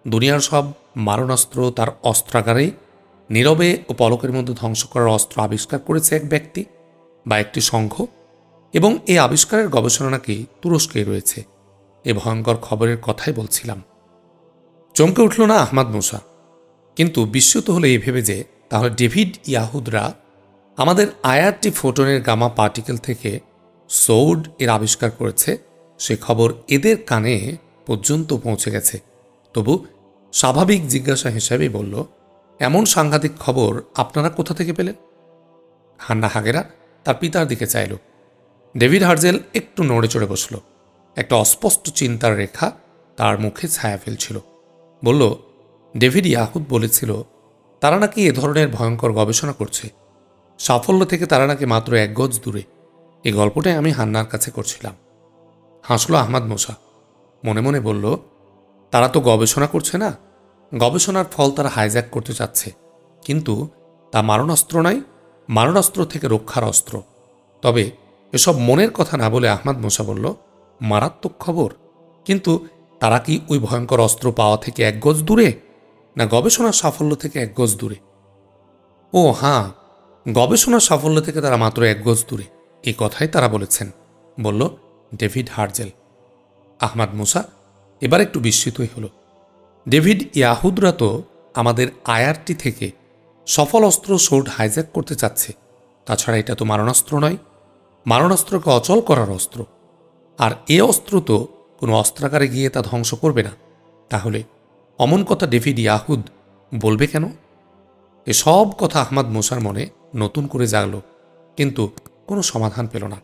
দুনিয়ার সব মারণাস্ত্র তার অস্ত্রাগারেই নীরবে ও পলকের মধ্যে ধ্বংস করার অস্ত্র আবিষ্কার করেছে এক ব্যক্তি বা একটি সংঘ, এবং এই আবিষ্কারের গবেষণা নাকি তুরস্কেই রয়েছে। এ ভয়ঙ্কর খবরের কথাই বলছিলাম। চমকে উঠল না আহমাদ মুসা, কিন্তু বিস্মিত হলে এই ভেবে যে তাহলে ডেভিড ইয়াহুদরা আমাদের আইআরটি ফোটনের গামা পার্টিকেল থেকে সৌড এর আবিষ্কার করেছে, সে খবর এদের কানে পর্যন্ত পৌঁছে গেছে। তবু স্বাভাবিক জিজ্ঞাসা হিসাবেই বলল, এমন সাংঘাতিক খবর আপনারা কোথা থেকে পেলেন? হান্না হাগেরা তার পিতার দিকে চাইল। ডেভিড হার্জেল একটু নড়ে চড়ে বসল। একটা অস্পষ্ট চিন্তার রেখা তার মুখে ছায়া ফেলছিল। বলল, ডেভিড ইয়াহুদ বলেছিল তারা নাকি এ ধরনের ভয়ঙ্কর গবেষণা করছে, সাফল্য থেকে তারা নাকি মাত্র 1 গজ দূরে। এই গল্পটাই আমি হান্নার কাছে করছিলাম। হাসল আহমাদ মুসা, মনে মনে বলল, তারা তো গবেষণা করছে না, গবেষণার ফল তারা হাইজ্যাক করতে চাচ্ছে, কিন্তু তা মারণাস্ত্র নয়, মারণাস্ত্র থেকে রক্ষার অস্ত্র। তবে এসব মনের কথা না বলে আহমাদ মুসা বলল, মারাত্মক খবর, কিন্তু তারা কি ওই ভয়ঙ্কর অস্ত্র পাওয়া থেকে 1 গজ দূরে, না গবেষণার সাফল্য থেকে 1 গজ দূরে? ও হ্যাঁ, গবেষণার সাফল্য থেকে তারা মাত্র 1 গজ দূরে, এই কথাই তারা বলেছেন, বলল ডেভিড হার্জেল। আহমাদ মুসা এবার একটু বিস্মিতই হল। ডেভিড ইয়াহুদরা তো আমাদের আইআরটি থেকে সফল অস্ত্র সোর্ড হাইজ্যাক করতে চাচ্ছে। তাছাড়া এটা তো মারণাস্ত্র নয়, মারণাস্ত্রকে অচল করার অস্ত্র। আর এ অস্ত্র তো কোনো অস্ত্রাগারে গিয়ে তা ধ্বংস করবে না। তাহলে অমন কথা ডেভিড ইয়াহুদ বলবে কেন? এসব কথা আহমাদ মুসার মনে নতুন করে জাগল, কিন্তু কোনো সমাধান পেল না।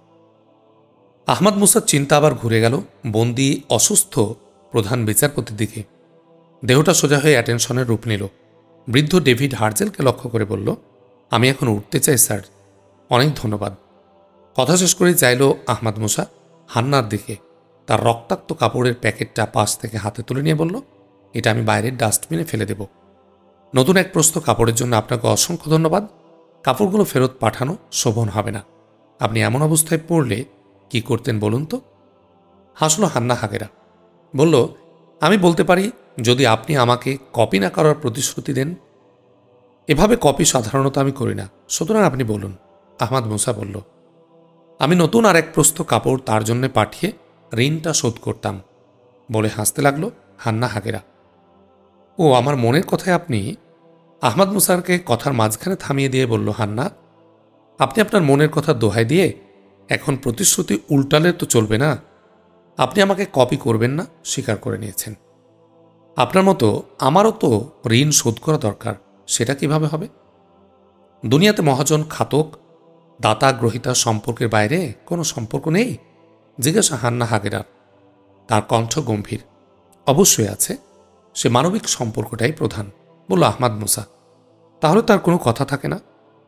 আহমাদ মুসার চিন্তা আবার ঘুরে গেল বন্দি অসুস্থ প্রধান বিচারপতির দিকে। দেহটা সোজা হয়ে অ্যাটেনশনের রূপ নিল। বৃদ্ধ ডেভিড হার্জেলকে লক্ষ্য করে বলল, আমি এখন উঠতে চাই স্যার, অনেক ধন্যবাদ। কথা শেষ করেই চাইল আহমাদ মুসা হান্নার দিকে। তার রক্তাক্ত কাপড়ের প্যাকেটটা পাশ থেকে হাতে তুলে নিয়ে বলল, এটা আমি বাইরের ডাস্টবিনে ফেলে দেব। নতুন এক প্রস্ত কাপড়ের জন্য আপনাকে অসংখ্য ধন্যবাদ। কাপড়গুলো ফেরত পাঠানো শোভন হবে না। আপনি এমন অবস্থায় পড়লে কি করতেন বলুন তো? হাসল হান্না হাগেরা। বলল, আমি বলতে পারি, যদি আপনি আমাকে কপি না করার প্রতিশ্রুতি দেন। এভাবে কপি সাধারণত আমি করি না, সুতরাং আপনি বলুন। আহমাদ মুসা বলল, আমি নতুন আর এক প্রস্ত কাপড় তার জন্য পাঠিয়ে ঋণটা শোধ করতাম। বলে হাসতে লাগল হান্না হাগেরা। ও, আমার মনের কথায় আপনি? আহমাদ মুসারকে কথার মাঝখানে থামিয়ে দিয়ে বলল হান্না, আপনি আপনার মনের কথা দোহাই দিয়ে এখন প্রতিশ্রুতি উল্টালে তো চলবে না। আপনি আমাকে কপি করবেন না স্বীকার করে নিয়েছেন। আপনার মতো আমারও তো ঋণ শোধ করা দরকার, সেটা কিভাবে হবে? দুনিয়াতে মহাজন খাতক দাতা গ্রহিতা সম্পর্কের বাইরে কোনো সম্পর্ক নেই? জিজ্ঞাসা হান্না হাগেরার। তার কণ্ঠ গম্ভীর। অবশ্যই আছে, সে মানবিক সম্পর্কটাই প্রধান, বলল আহমাদ মুসা। তাহলে তার কোনো কথা থাকে না?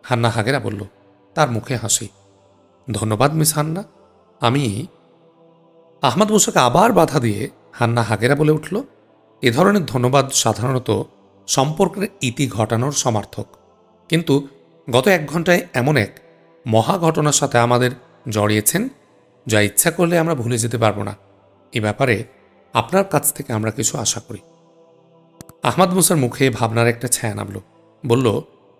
হান্না হাগেরা বলল। তার মুখে হাসি। ধন্যবাদ মিস হান্না। আমি আহমাদ মুসাকে আবার বাধা দিয়ে হান্না হাগেরা বলে উঠল, এ ধরনের ধন্যবাদ সাধারণত সম্পর্কের ইতি ঘটানোর সমার্থক, কিন্তু গত 1 ঘন্টায় এমন এক মহা ঘটনার সাথে আমাদের জড়িয়েছেন যা ইচ্ছা করলে আমরা ভুলে যেতে পারবো না। এ ব্যাপারে আপনার কাছ থেকে আমরা কিছু আশা করি। আহমাদ মুসার মুখে ভাবনার একটা ছায়া নামল। বলল,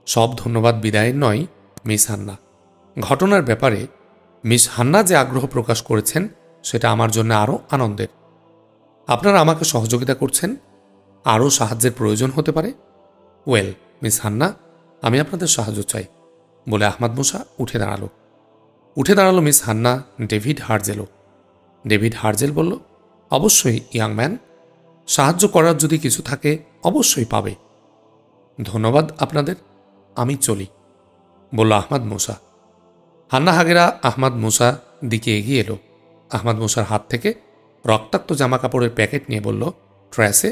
সব ধন্যবাদ বিদায়ের নয় মিস হান্না। ঘটনার ব্যাপারে মিস হান্না যে আগ্রহ প্রকাশ করেছেন সেটা আমার জন্য আরও আনন্দের। আপনারা আমাকে সহযোগিতা করছেন, আরও সাহায্যের প্রয়োজন হতে পারে। ওয়েল মিস হান্না, আমি আপনাদের সাহায্য চাই, বলে আহমাদ মুসা উঠে দাঁড়ালো মিস হান্না ডেভিড হার্জেলও। ডেভিড হার্জেল বলল, অবশ্যই ইয়াং ম্যান, সাহায্য করার যদি কিছু থাকে অবশ্যই পাবে। ধন্যবাদ আপনাদের, আমি চলি, বলল আহমাদ মুসা। হান্না হাগেরা আহমাদ মুসা দিকে এগিয়ে এলো। আহমাদ মুসার হাত থেকে রক্তাক্ত জামা কাপড়ের প্যাকেট নিয়ে বলল, ট্র্যাসে,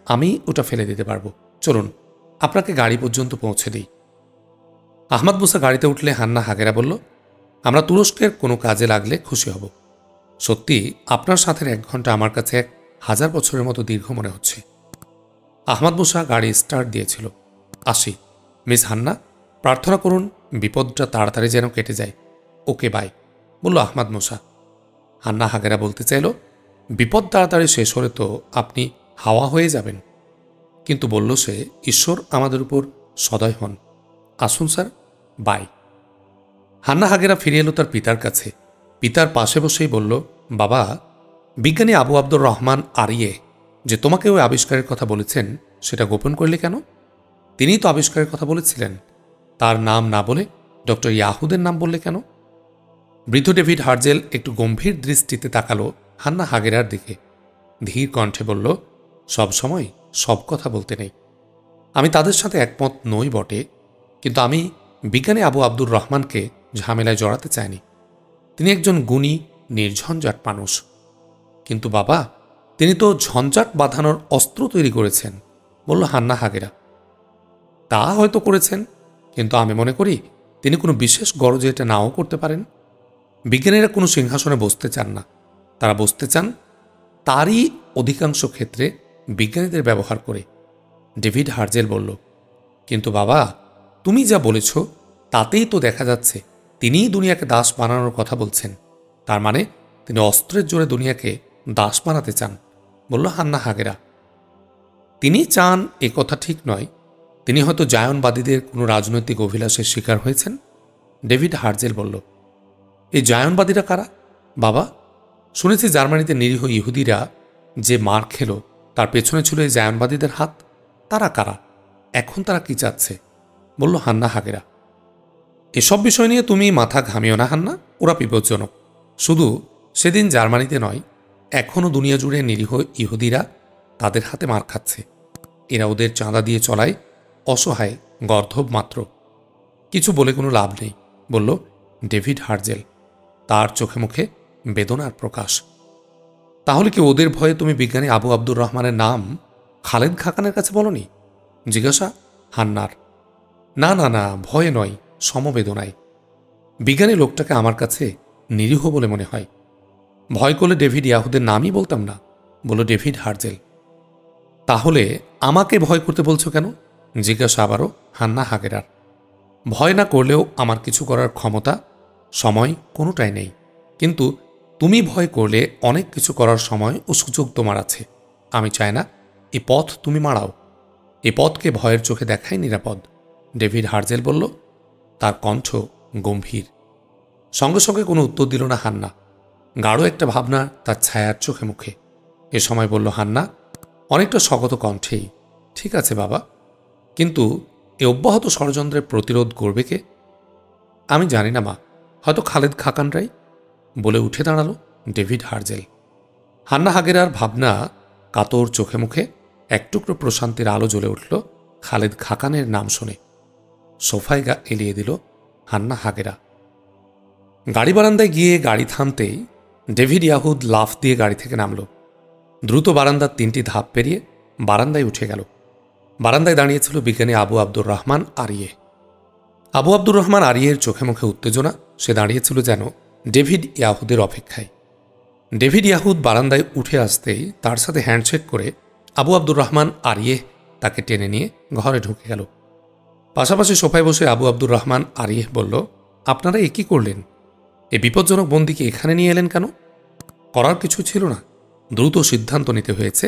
আমি ওটা ফেলে দিতে পারবো, চলুন আপনাকে গাড়ি পর্যন্ত পৌঁছে দিই। আহমাদ মুসা গাড়িতে উঠলে হান্না হাগেরা বলল, আমরা তুরস্কের কোনো কাজে লাগলে খুশি হব। সত্যি আপনার সাথে 1 ঘন্টা আমার কাছে 1000 বছরের মতো দীর্ঘ মনে হচ্ছে। আহমাদ মুসা গাড়ি স্টার্ট দিয়েছিল। আসি মিস হান্না, প্রার্থনা করুন বিপদটা তাড়াতাড়ি যেন কেটে যায়। ওকে বাই, বলল আহমাদ মুসা। হান্না হাগেরা বলতে চাইল, বিপদ তাড়াতাড়ি শেষ হলে তো আপনি হাওয়া হয়ে যাবেন। কিন্তু বলল সে, ঈশ্বর আমাদের উপর সদয় হন। আসুন স্যার, বাই। হান্না হাগেরা ফিরে এলো তার পিতার কাছে। পিতার পাশে বসেই বলল, বাবা, বিজ্ঞানী আবু আব্দুর রহমান আরিয়ে যে তোমাকে ওই আবিষ্কারের কথা বলেছেন সেটা গোপন করলে কেন? তিনিই তো আবিষ্কারের কথা বলেছিলেন, তার নাম না বলে ডক্টর ইয়াহুদের নাম বললে কেন? বৃদ্ধ ডেভিড হার্জেল একটু গম্ভীর দৃষ্টিতে তাকালো হান্না হাগেরার দিকে। ধীর কণ্ঠে বলল, সব সময় সব কথা বলতে নেই। আমি তাদের সাথে একমত নই বটে, কিন্তু আমি বিজ্ঞানী আবু আব্দুর রহমানকে ঝামেলায় জড়াতে চাইনি। তিনি একজন গুণী নির্ঝঞ্ঝাট মানুষ। কিন্তু বাবা, তিনি তো ঝঞ্ঝাট বাঁধানোর অস্ত্র তৈরি করেছেন, বলল হান্না হাগেরা। তা হয়তো করেছেন, কিন্তু আমি মনে করি তিনি কোনো বিশেষ গরজে এটা নাও করতে পারেন। বিজ্ঞানীরা কোনো সিংহাসনে বসতে চান না, তারা বসতে চান তারই অধিকাংশ ক্ষেত্রে বিজ্ঞানীদের ব্যবহার করে। ডেভিড হার্জেল বলল, কিন্তু বাবা, তুমি যা বলেছ তাতেই তো দেখা যাচ্ছে তিনিই দুনিয়াকে দাস বানানোর কথা বলছেন। তার মানে তিনি অস্ত্রের জোরে দুনিয়াকে দাস বানাতে চান, বলল হান্না হাগেরা। তিনি চান এ কথা ঠিক নয়, তিনি হয়তো জায়নবাদীদের কোনো রাজনৈতিক অভিলাষের শিকার হয়েছেন। ডেভিড হার্জেল বলল, এই জায়নবাদীরা কারা বাবা? শুনেছি জার্মানিতে নিরীহ ইহুদিরা যে মার খেল তার পেছনে ছিল এই জায়নবাদীদের হাত। তারা কারা? এখন তারা কি চাচ্ছে? বলল হান্না হাগেরা। এসব বিষয় নিয়ে তুমি মাথা ঘামিও না হান্না, ওরা বিপজ্জনক। শুধু সেদিন জার্মানিতে নয়, এখনও দুনিয়া জুড়ে নিরীহ ইহুদিরা তাদের হাতে মার খাচ্ছে। এরা ওদের চাঁদা দিয়ে চলায় অসহায় গর্ধব মাত্র। কিছু বলে কোনো লাভ নেই, বলল ডেভিড হার্জেল। তার চোখে মুখে বেদনার প্রকাশ। তাহলে কি ওদের ভয়ে তুমি বিজ্ঞানী আবু আব্দুর রহমানের নাম খালেদ খাকানের কাছে বলনি? জিজ্ঞাসা হান্নার। না না না, ভয়ে নয়, সমবেদনায়। বিজ্ঞানী লোকটাকে আমার কাছে নিরীহ বলে মনে হয়। ভয় করলে ডেভিড ইয়াহুদের নামই বলতাম না, বলল ডেভিড হার্জেল। তাহলে আমাকে ভয় করতে বলছো কেন? জিজ্ঞাসা আবারও হান্না হাগেরার। ভয় না করলেও আমার কিছু করার ক্ষমতা, সময় কোনোটাই নেই। কিন্তু তুমি ভয় করলে অনেক কিছু করার সময় ও সুযোগ তোমার আছে। আমি চাই না এ পথ তুমি মাড়াও। এ পথকে ভয়ের চোখে দেখাই নিরাপদ, ডেভিড হার্জেল বলল। তার কণ্ঠ গম্ভীর। সঙ্গে সঙ্গে কোনো উত্তর দিল না হান্না। গাঢ় একটা ভাবনা তার ছায়ার চোখে মুখে। এ সময় বলল হান্না অনেকটা স্বগত কণ্ঠেই, ঠিক আছে বাবা, কিন্তু এ অব্যাহত ষড়যন্ত্রের প্রতিরোধ করবে কে? আমি জানি না মা, হয়তো খালেদ খাকানরাই, বলে উঠে দাঁড়ালো ডেভিড হার্জেল। হান্না হাগেরার ভাবনা কাতর চোখে মুখে এক টুকরো প্রশান্তির আলো জ্বলে উঠল খালেদ খাকানের নাম শুনে। সোফায় গা এলিয়ে দিল হান্না হাগেরা। গাড়ি বারান্দায় গিয়ে গাড়ি থামতেই ডেভিড ইয়াহুদ লাফ দিয়ে গাড়ি থেকে নামল। দ্রুত বারান্দার 3টি ধাপ পেরিয়ে বারান্দায় উঠে গেল। বারান্দায় দাঁড়িয়েছিল বিজ্ঞানী Abu Abdur Rahman আরিয়ে। Abu Abdur Rahman আরিয়ের চোখে মুখে উত্তেজনা। সে দাঁড়িয়েছিল যেন ডেভিড ইয়াহুদের অপেক্ষায়। ডেভিড ইয়াহুদ বারান্দায় উঠে আসতেই তার সাথে হ্যান্ডশেক করে আবু আব্দুর রহমান আরিয়ে তাকে টেনে নিয়ে ঘরে ঢুকে গেল। পাশাপাশি সোফায় বসে আবু আব্দুর রহমান আরিয়ে বলল, আপনারা এ কী করলেন? এ বিপজ্জনক বন্দীকে এখানে নিয়ে এলেন কেন? করার কিছু ছিল না, দ্রুত সিদ্ধান্ত নিতে হয়েছে।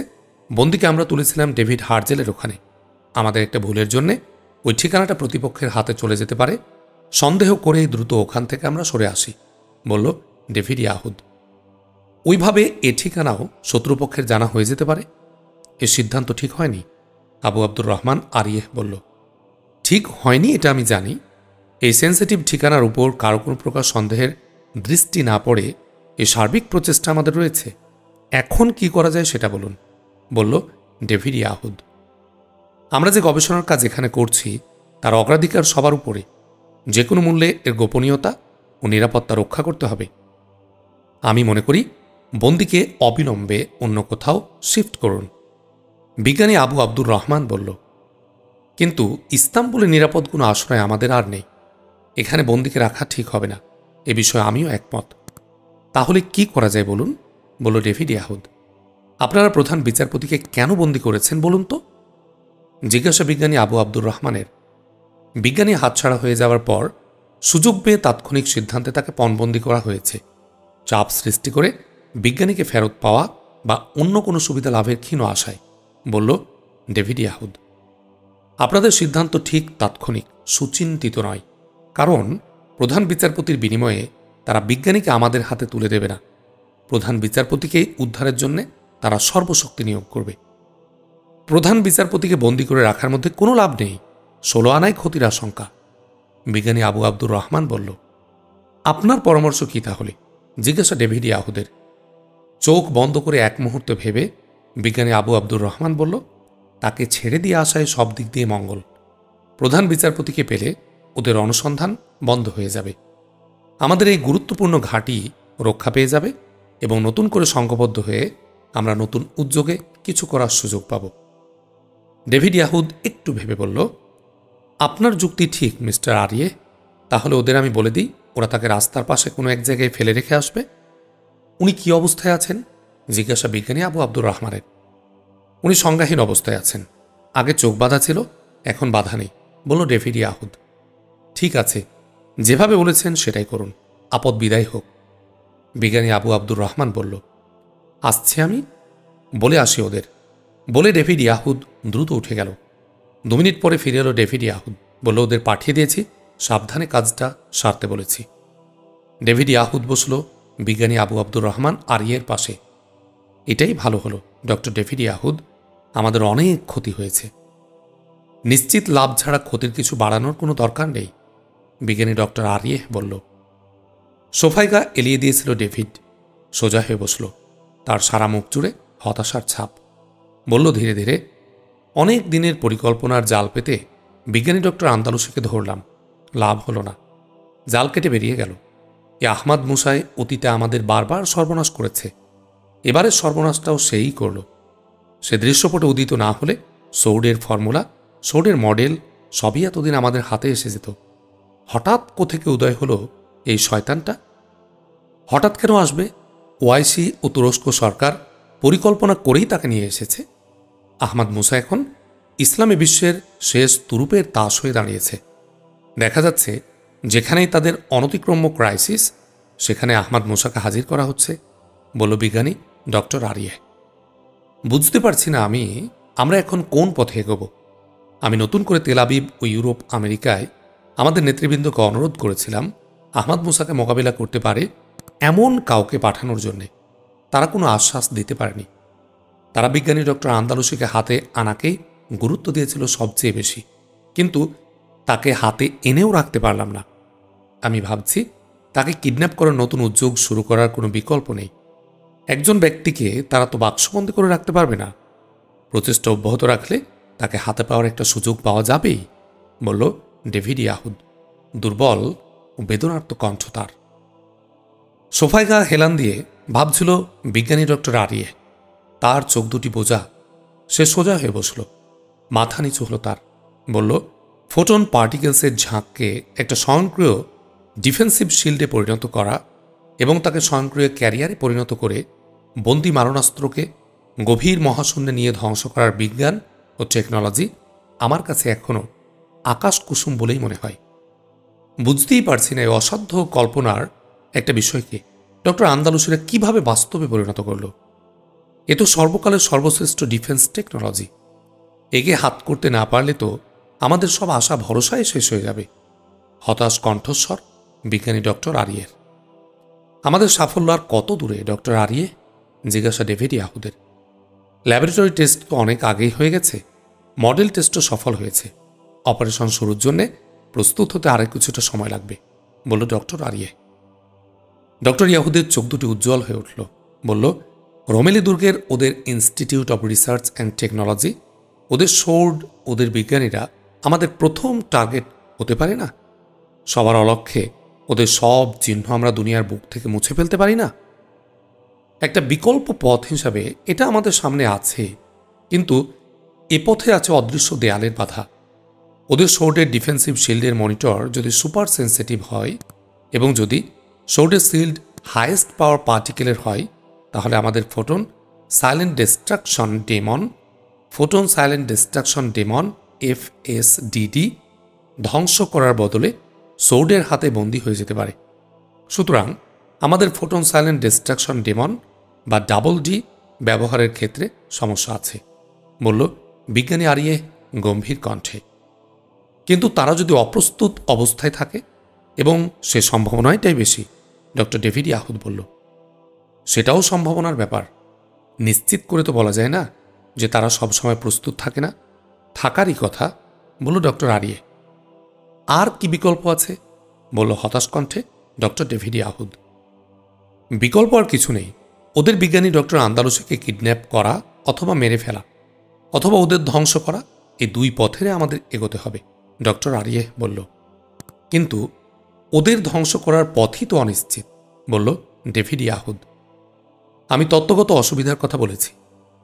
বন্দীকে আমরা তুলেছিলাম ডেভিড হার্জেলের ওখানে। আমাদের একটা ভুলের জন্যে ওই ঠিকানাটা প্রতিপক্ষের হাতে চলে যেতে পারে। সন্দেহ করেই দ্রুত ওখান থেকে আমরা সরে আসি, বলল ডেভিড ইয়াহুদ। ওইভাবে এ ঠিকানাও শত্রুপক্ষের জানা হয়ে যেতে পারে। এ সিদ্ধান্ত ঠিক হয়নি, আবু আব্দুর রহমান আরিয়ে বলল। ঠিক হয়নি এটা আমি জানি। এই সেন্সিটিভ ঠিকানার উপর কারো কোনো প্রকার সন্দেহের দৃষ্টি না পড়ে এ সার্বিক প্রচেষ্টা আমাদের রয়েছে। এখন কি করা যায় সেটা বলুন, বলল ডেভিড ইয়াহুদ। আমরা যে গবেষণার কাজ এখানে করছি তার অগ্রাধিকার সবার উপরে। যে কোনো মূল্যে এর গোপনীয়তা ও নিরাপত্তা রক্ষা করতে হবে। আমি মনে করি বন্দীকে অবিলম্বে অন্য কোথাও শিফট করুন, বিজ্ঞানী আবু আব্দুর রহমান বলল। কিন্তু ইস্তাম্বুলে নিরাপদ কোনো আশ্রয় আমাদের আর নেই। এখানে বন্দীকে রাখা ঠিক হবে না, এ বিষয়ে আমিও একমত। তাহলে কি করা যায় বলুন, বলল ডেভিড ইয়াহুদ। আপনারা প্রধান বিচারপতিকে কেন বন্দী করেছেন বলুন তো, জিজ্ঞাসা বিজ্ঞানী আবু আব্দুর রহমানের। বিজ্ঞানী হাতছাড়া হয়ে যাওয়ার পর সুযোগ পেয়ে তাৎক্ষণিক সিদ্ধান্তে তাকে পণবন্দী করা হয়েছে, চাপ সৃষ্টি করে বিজ্ঞানীকে ফেরত পাওয়া বা অন্য কোনো সুবিধা লাভের ক্ষীণ আশায়, বলল ডেভিড ইয়াহুদ। আপনাদের সিদ্ধান্ত ঠিক তাৎক্ষণিক, সুচিন্তিত নয়। কারণ প্রধান বিচারপতির বিনিময়ে তারা বিজ্ঞানীকে আমাদের হাতে তুলে দেবে না। প্রধান বিচারপতিকে উদ্ধারের জন্য তারা সর্বশক্তি নিয়োগ করবে। প্রধান বিচারপতিকে বন্দী করে রাখার মধ্যে কোনো লাভ নেই, 16 আনায় ক্ষতির আশঙ্কা, বিজ্ঞানী আবু আব্দুর রহমান বলল। আপনার পরামর্শ কি তাহলে, জিজ্ঞাসা ডেভিড ইয়াহুদের। চোখ বন্ধ করে এক মুহূর্তে ভেবে বিজ্ঞানী আবু আব্দুর রহমান বলল, তাকে ছেড়ে দিয়ে আসায় সব দিক দিয়ে মঙ্গল। প্রধান বিচারপতিকে পেলে ওদের অনুসন্ধান বন্ধ হয়ে যাবে। আমাদের এই গুরুত্বপূর্ণ ঘাঁটি রক্ষা পেয়ে যাবে এবং নতুন করে সংঘবদ্ধ হয়ে আমরা নতুন উদ্যোগে কিছু করার সুযোগ পাব। ডেভিড ইয়াহুদ একটু ভেবে বলল, আপনার যুক্তি ঠিক মিস্টার আরিয়ে। তাহলে ওদের আমি বলে দিই ওরা তাকে রাস্তার পাশে কোনো এক জায়গায় ফেলে রেখে আসবে। উনি কি অবস্থায় আছেন, জিজ্ঞাসা বিজ্ঞানী আবু আব্দুর রহমানের। উনি সংজ্ঞাহীন অবস্থায় আছেন। আগে চোখ বাঁধা ছিল, এখন বাধা নেই, বলল ডেভিড ইয়াহুদ। ঠিক আছে, যেভাবে বলেছেন সেটাই করুন, আপদ বিদায় হোক, বিজ্ঞানী আবু আব্দুর রহমান বলল। আসছে আমি, বলে আসি ওদের, বলে ডেভিড ইয়াহুদ দ্রুত উঠে গেল। 2 মিনিট পরে ফিরে এলো ডেভিড ইয়াহুদ, বলল ওদের পাঠিয়ে দিয়েছি, সাবধানে কাজটা সারতে বলেছি। ডেভিড ইয়াহুদ বসল বিজ্ঞানী আবু আব্দুর রহমান আরিয়ের পাশে। এটাই ভালো হলো ডক্টর ডেভিড ইয়াহুদ, আমাদের অনেক ক্ষতি হয়েছে। নিশ্চিত লাভ ছাড়া ক্ষতির কিছু বাড়ানোর কোনো দরকার নেই, বিজ্ঞানী ডক্টর আরিয়ে বলল। সোফায় গা এলিয়ে দিয়েছিল ডেভিড, সোজা হয়ে বসল, তার সারা মুখ জুড়ে হতাশার ছাপ। বলল ধীরে ধীরে, অনেক দিনের পরিকল্পনার জাল পেতে বিজ্ঞানী ডক্টর আন্দালুসিকে ধরলাম, লাভ হলো না, জাল কেটে বেরিয়ে গেল। এ আহমাদ মুসাই অতীতে আমাদের বারবার সর্বনাশ করেছে, এবারের সর্বনাশটাও সেই করল। সে দৃশ্যপটে উদিত না হলে সৌডের ফর্মুলা, সৌডের মডেল সবই এতদিন আমাদের হাতে এসে যেত। হঠাৎ কোথেকে উদয় হলো এই শয়তানটা? হঠাৎ কেন আসবে? ওআইসি ও তুরস্ক সরকার পরিকল্পনা করেই তাকে নিয়ে এসেছে। আহমাদ মুসা এখন ইসলামী বিশ্বের শেষ তুরুপের তাস হয়ে দাঁড়িয়েছে। দেখা যাচ্ছে যেখানেই তাদের অনতিক্রম্য ক্রাইসিস, সেখানে আহমাদ মুসাকে হাজির করা হচ্ছে, বলল বিজ্ঞানী ডক্টর আরিয়ে। বুঝতে পারছি না আমরা এখন কোন পথে এগোব। আমি নতুন করে তেল আবিব ও ইউরোপ আমেরিকায় আমাদের নেতৃবৃন্দকে অনুরোধ করেছিলাম আহমাদ মুসাকে মোকাবিলা করতে পারে এমন কাউকে পাঠানোর জন্যে। তারা কোনো আশ্বাস দিতে পারেনি। তারা বিজ্ঞানী ডক্টর আন্দালুসিকে হাতে আনাকেই গুরুত্ব দিয়েছিল সবচেয়ে বেশি, কিন্তু তাকে হাতে এনেও রাখতে পারলাম না। আমি ভাবছি তাকে কিডন্যাপ করার নতুন উদ্যোগ শুরু করার কোনো বিকল্প নেই। একজন ব্যক্তিকে তারা তো বাক্সবন্দি করে রাখতে পারবে না। প্রচেষ্টা অব্যাহত রাখলে তাকে হাতে পাওয়ার একটা সুযোগ পাওয়া যাবেই, বলল ডেভিড ইয়াহুদ। দুর্বল ও বেদনার্ত কণ্ঠ তার। সোফায় গা হেলান দিয়ে ভাবছিল বিজ্ঞানী ডক্টর আরিয়ে। তার চোখ দুটি বোঝা। সে সোজা হয়ে বসল, মাথা নিচু হলো তার। বলল, ফোটন পার্টিকেলসের ঝাঁককে একটা স্বয়ংক্রিয় ডিফেন্সিভ শিল্ডে পরিণত করা এবং তাকে স্বয়ংক্রিয় ক্যারিয়ারে পরিণত করে বন্দি মারণাস্ত্রকে গভীর মহাশূন্যে নিয়ে ধ্বংস করার বিজ্ঞান ও টেকনোলজি আমার কাছে এখনও আকাশ কুসুম বলেই মনে হয়। বুঝতেই পারছি না এই অসাধ্য কল্পনার একটা বিষয়কে ডক্টর আন্দালুসিরা কিভাবে বাস্তবে পরিণত করল। এ তো সর্বকালের সর্বশ্রেষ্ঠ ডিফেন্স টেকনোলজি। একে হাত করতে না পারলে তো আমাদের সব আশা ভরসায় শেষ হয়ে যাবে। হতাশ কণ্ঠস্বর বিজ্ঞানী ডক্টর আরিয়ের। আমাদের সাফল্য আর কত দূরে ডক্টর আরিয়ে? জিজ্ঞাসা ডেভিড ইয়াহুদের। ল্যাবরেটরি টেস্ট তো অনেক আগেই হয়ে গেছে। মডেল টেস্টও সফল হয়েছে। অপারেশন শুরুর জন্য প্রস্তুত হতে আরেক কিছুটা সময় লাগবে, বলল ডক্টর আরিয়ে। ডক্টর ইয়াহুদের চোখ দুটি উজ্জ্বল হয়ে উঠল। বলল, রোমেলি দুর্গের ওদের institute of research and technology, ওদের সোর্ড, ওদের বিজ্ঞানীরা আমাদের প্রথম টার্গেট হতে পারে না? সবার অলক্ষ্যে ওদের সব চিহ্ন আমরা দুনিয়ার বুক থেকে মুছে ফেলতে পারি না? একটা বিকল্প পথ হিসাবে এটা আমাদের সামনে আছে, কিন্তু এ পথে আছে অদৃশ্য দেয়ালের বাধা। ওদের সোর্ডের ডিফেন্সিভ শিল্ডের মনিটর যদি সুপার সেন্সিটিভ হয় এবং যদি সোর্ডের শিল্ড হাইয়েস্ট পাওয়ার পার্টিকেলের হয়, তাহলে আমাদের photon silent destruction demon FSDD ধ্বংস করার বদলে সোর্ডের হাতে বন্দী হয়ে যেতে পারে। সুতরাং আমাদের ফোটন সাইলেন্ট ডিস্ট্রাকশন ডেমন বা ডাবল ডি ব্যবহারের ক্ষেত্রে সমস্যা আছে, বলল বিজ্ঞানী আরিয়ে গম্ভীর কণ্ঠে। কিন্তু তারা যদি অপ্রস্তুত অবস্থায় থাকে, এবং সে সম্ভাবনাটাই বেশি, ডক্টর ডেভিড ইয়াহুদ বলল। সেটাও সম্ভাবনার ব্যাপার। নিশ্চিত করে তো বলা যায় না যে তারা সবসময় প্রস্তুত থাকে না। থাকারই কথা, বলল ডক্টর আরিয়ে। আর কি বিকল্প আছে? বলল হতাশ কণ্ঠে ডক্টর ডেভিড ইয়াহুদ। বিকল্প আর কিছু নেই। ওদের বিজ্ঞানী ডক্টর আন্দালুসিকে কিডন্যাপ করা অথবা মেরে ফেলা অথবা ওদের ধ্বংস করা, এই দুই পথেরে আমাদের এগোতে হবে, ডক্টর আরিয়ে বলল। কিন্তু ওদের ধ্বংস করার পথই তো অনিশ্চিত, বলল ডেভিড ইয়াহুদ। আমি তত্ত্বগত অসুবিধার কথা বলেছি।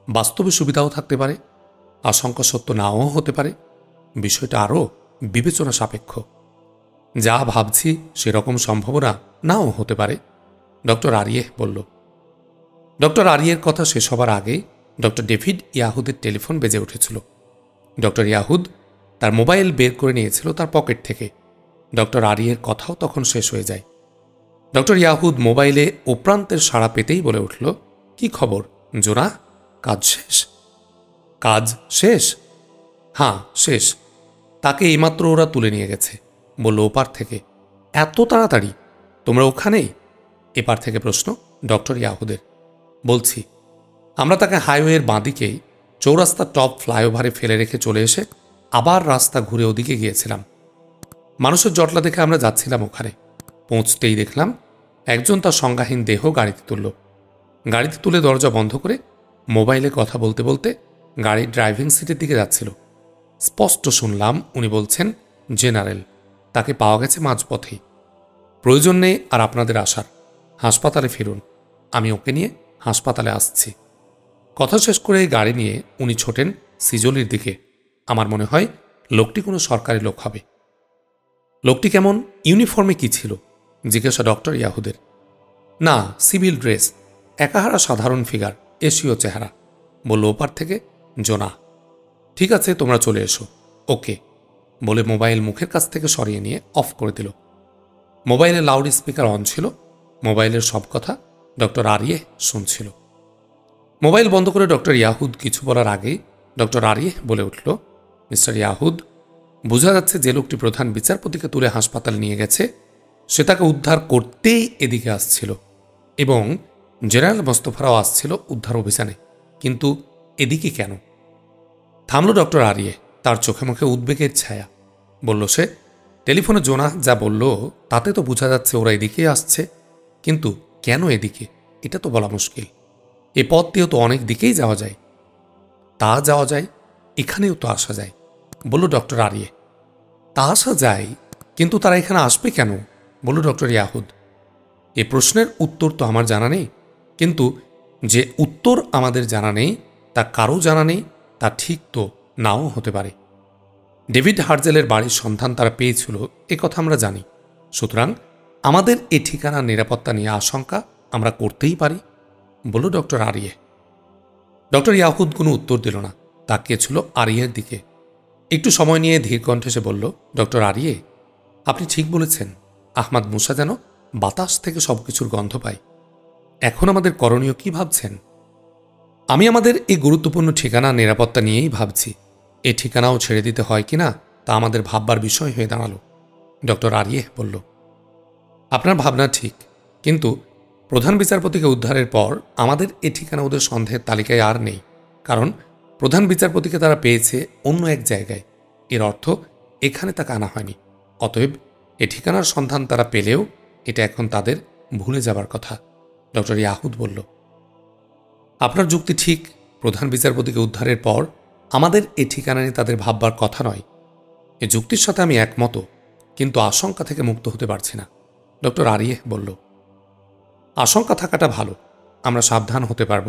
বাস্তবে সুবিধাও থাকতে পারে, আশঙ্কা সত্য নাও হতে পারে। বিষয়টা আরও বিবেচনা সাপেক্ষ। যা ভাবছি সেরকম সম্ভাবনা নাও হতে পারে, ডক্টর আরিয়ে বলল। ডক্টর আরিয়ের কথা শেষ হবার আগেই ডক্টর ডেভিড ইয়াহুদের টেলিফোন বেজে উঠেছিল। ডক্টর ইয়াহুদ তার মোবাইল বের করে নিয়েছিল তার পকেট থেকে। ডক্টর আরিয়ের কথাও তখন শেষ হয়ে যায়। ডক্টর ইয়াহুদ মোবাইলে ওপ্রান্তের সাড়া পেতেই বলে উঠল, কি খবর জোনা? কাজ শেষ? কাজ শেষ? হ্যাঁ, শেষ। তাকে এইমাত্র ওরা তুলে নিয়ে গেছে, বলল ওপার থেকে। এত তাড়াতাড়ি? তোমরা ওখানেই? এপার থেকে প্রশ্ন ডক্টর ইয়াহুদের। বলছি, আমরা তাকে হাইওয়ের বাঁদিকেই চৌরাস্তার টপ ফ্লাইওভারে ফেলে রেখে চলে এসে আবার রাস্তা ঘুরে ওদিকে গিয়েছিলাম। মানুষের জটলা দেখে আমরা যাচ্ছিলাম ওখানে। পৌঁছতেই দেখলাম একজন তার সংজ্ঞাহীন দেহ গাড়িতে তুলল। গাড়িতে তুলে দরজা বন্ধ করে মোবাইলে কথা বলতে বলতে গাড়ির ড্রাইভিং সিটের দিকে যাচ্ছিল। স্পষ্ট শুনলাম উনি বলছেন, জেনারেল, তাকে পাওয়া গেছে মাঝপথেই। প্রয়োজন নেই আর আপনাদের আসার। হাসপাতালে ফিরুন, আমি ওকে নিয়ে হাসপাতালে আসছি। কথা শেষ করে গাড়ি নিয়ে উনি ছোটেন সিজলির দিকে। আমার মনে হয় লোকটি কোনো সরকারি লোক হবে। লোকটি কেমন, ইউনিফর্মে কি ছিল জিজ্ঞাসা ডক্টর ইয়াহুদের। না, সিভিল ড্রেস, একাহারা সাধারণ ফিগার, এশীয় চেহারা, বলল ওপার থেকে জোনা। ঠিক আছে, তোমরা চলে এসো। ওকে বলে মোবাইল মুখের কাছ থেকে সরিয়ে নিয়ে অফ করে দিল। মোবাইলে লাউড স্পিকার অন ছিল। মোবাইলের সব কথা ডক্টর আরিয়ে শুনছিল। মোবাইল বন্ধ করে ডক্টর ইয়াহুদ কিছু বলার আগেই ডক্টর আরিয়ে বলে উঠল, মিস্টার ইয়াহুদ, বোঝা যাচ্ছে যে লোকটি প্রধান বিচারপতিকে তুলে হাসপাতালে নিয়ে গেছে সে তাকে উদ্ধার করতেই এদিকে আসছিল, এবং জেনারেল মোস্তফারাও আসছিল উদ্ধার অভিযানে। কিন্তু এদিকে কেন? থামল ডক্টর আরিয়ে, তার চোখে মুখে উদ্বেগের ছায়া। বলল সে, টেলিফোনে জোনা যা বলল তাতে তো বোঝা যাচ্ছে ওরা এদিকেই আসছে, কিন্তু কেন এদিকে এটা তো বলা মুশকিল। এ পথ দিয়েও তো অনেক দিকেই যাওয়া যায়। তা যাওয়া যায়, এখানেও তো আসা যায়, বলল ডক্টর আরিয়ে। তা আসা যায়, কিন্তু তারা এখানে আসবে কেন, বলল ডক্টর ইয়াহুদ। এ প্রশ্নের উত্তর তো আমার জানা নেই, কিন্তু যে উত্তর আমাদের জানা নেই তা কারও জানা নেই, তা ঠিক তো নাও হতে পারে। ডেভিড হার্জেলের বাড়ির সন্ধান তারা পেয়েছিল এ কথা আমরা জানি, সুতরাং আমাদের এ ঠিকানার নিরাপত্তা নিয়ে আশঙ্কা আমরা করতেই পারি, বলল ডক্টর আরিয়ে। ডক্টর ইয়াহুদ কোনো উত্তর দিল না, তাকিয়েছিল আরিয়ের দিকে। একটু সময় নিয়ে ধীর কণ্ঠে সে বলল, ডক্টর আরিয়ে, আপনি ঠিক বলেছেন, আহমাদ মুসা যেন বাতাস থেকে সবকিছুর গন্ধ পায়। এখন আমাদের করণীয় কি ভাবছেন? আমি আমাদের এই গুরুত্বপূর্ণ ঠিকানা নিরাপত্তা নিয়েই ভাবছি। এ ঠিকানাও ছেড়ে দিতে হয় কিনা তা আমাদের ভাববার বিষয় হয়ে দাঁড়ালো, ডক্টর আরিয়ে বলল। আপনার ভাবনা ঠিক, কিন্তু প্রধান বিচারপতিকে উদ্ধারের পর আমাদের এ ঠিকানা ওদের সন্দেহের তালিকায় আর নেই, কারণ প্রধান বিচারপতিকে তারা পেয়েছে অন্য এক জায়গায়। এর অর্থ এখানে তাকে আনা হয়নি। অতএব এ ঠিকানার সন্ধান তারা পেলেও এটা এখন তাদের ভুলে যাবার কথা, ডক্টর ইয়াহুদ বলল। আপনার যুক্তি ঠিক, প্রধান বিচারপতিকে উদ্ধারের পর আমাদের এ ঠিকানা নিয়ে তাদের ভাববার কথা নয়। এ যুক্তির সাথে আমি একমত, কিন্তু আশঙ্কা থেকে মুক্ত হতে পারছি না, ডক্টর আরিয়ে বলল। আশঙ্কা থাকাটা ভালো, আমরা সাবধান হতে পারব,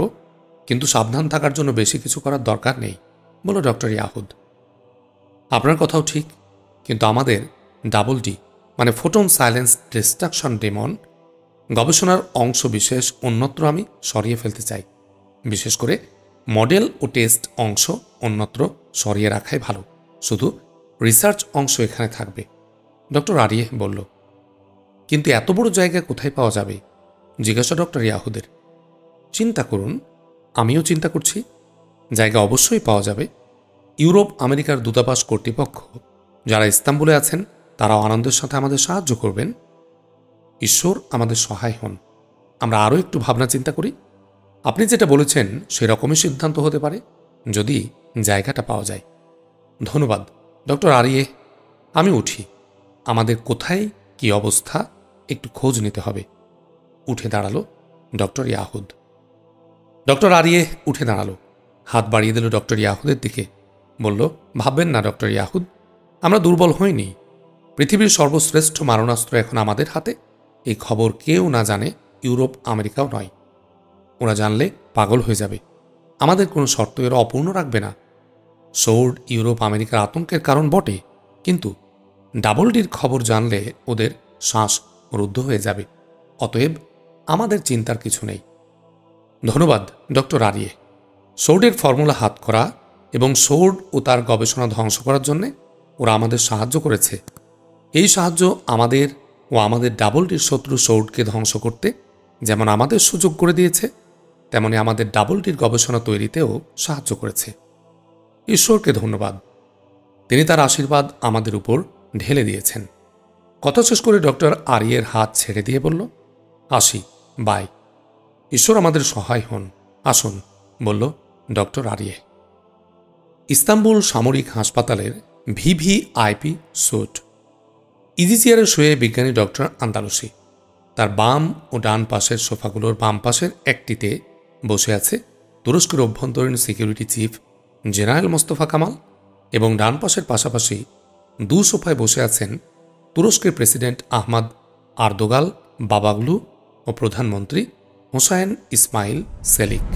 কিন্তু সাবধান থাকার জন্য বেশি কিছু করার দরকার নেই, বলল ডক্টর ইয়াহুদ। আপনার কথাও ঠিক, কিন্তু আমাদের ডাবল ডি মানে ফোটন সাইলেন্স ডিস্ট্রাকশন ডেমন গবেষণার অংশ বিশেষ অন্যত্র আমি সরিয়ে ফেলতে চাই। বিশেষ করে মডেল ও টেস্ট অংশ অন্যত্র সরিয়ে রাখাই ভালো, শুধু রিসার্চ অংশ এখানে থাকবে, ডক্টর আরিয়ে বলল। কিন্তু এত বড় জায়গা কোথায় পাওয়া যাবে, জিজ্ঞাসা ডক্টর ইয়াহুদের। চিন্তা করুন, আমিও চিন্তা করছি। জায়গা অবশ্যই পাওয়া যাবে। ইউরোপ আমেরিকার দূতাবাস কর্তৃপক্ষ যারা ইস্তাম্বুলে আছেন তারাও আনন্দের সাথে আমাদের সাহায্য করবেন। ঈশ্বর আমাদের সহায় হন। আমরা আরও একটু ভাবনা চিন্তা করি। আপনি যেটা বলেছেন সেরকমই সিদ্ধান্ত হতে পারে, যদি জায়গাটা পাওয়া যায়। ধন্যবাদ ডক্টর আরিয়ে, আমি উঠি। আমাদের কোথায় কি অবস্থা একটু খোঁজ নিতে হবে। উঠে দাঁড়ালো ডক্টর ইয়াহুদ। ডক্টর আরিয়ে উঠে দাঁড়ালো, হাত বাড়িয়ে দিল ডক্টর ইয়াহুদের দিকে, বলল, ভাববেন না ডক্টর ইয়াহুদ, আমরা দুর্বল হইনি। পৃথিবীর সর্বশ্রেষ্ঠ মারণাস্ত্র এখন আমাদের হাতে। এই খবর কেউ না জানে, ইউরোপ আমেরিকাও নয়। ওরা জানলে পাগল হয়ে যাবে। আমাদের কোনো শর্ত এরা অপূর্ণ রাখবে না। সোর্ড ইউরোপ আমেরিকার আতঙ্কের কারণ বটে, কিন্তু ডাবল ডির খবর জানলে ওদের শ্বাস রুদ্ধ হয়ে যাবে। অতএব আমাদের চিন্তার কিছু নেই। ধন্যবাদ ডক্টর আরিয়ে। সোর্ডের ফর্মুলা হাত করা এবং সোর্ড ও তার গবেষণা ধ্বংস করার জন্যে ওরা আমাদের সাহায্য করেছে। এই সাহায্য আমাদের ও আমাদের ডাবল ডির শত্রু সোর্ডকে ধ্বংস করতে যেমন আমাদের সুযোগ করে দিয়েছে, তেমনি আমাদের ডাবল ডির গবেষণা তৈরিতেও সাহায্য করেছে। ঈশ্বরকে ধন্যবাদ, তিনি তার আশীর্বাদ আমাদের উপর ঢেলে দিয়েছেন। কথা শেষ করে ডক্টর আরিয়ের হাত ছেড়ে দিয়ে বলল, আসি, বাই। ঈশ্বর আমাদের সহায় হন। আসুন, বলল ডক্টর আরিয়ে। ইস্তাম্বুল সামরিক হাসপাতালের ভিভিআইপি স্যুট। ইজি চেয়ারে শুয়ে বিজ্ঞানী ডক্টর আন্দালুসি। তার বাম ও ডান পাশের সোফাগুলোর বাম পাশের একটিতে বসে আছে তুরস্কের অভ্যন্তরীণ security chief general Mostafa Kamal, এবং ডান পাশের পাশাপাশি দু সোফায় বসে আছেন তুরস্কের প্রেসিডেন্ট আহমাদ আর্দোগাল বাবাগলু ও প্রধানমন্ত্রী হোসাইন ইসমাইল সেলিক।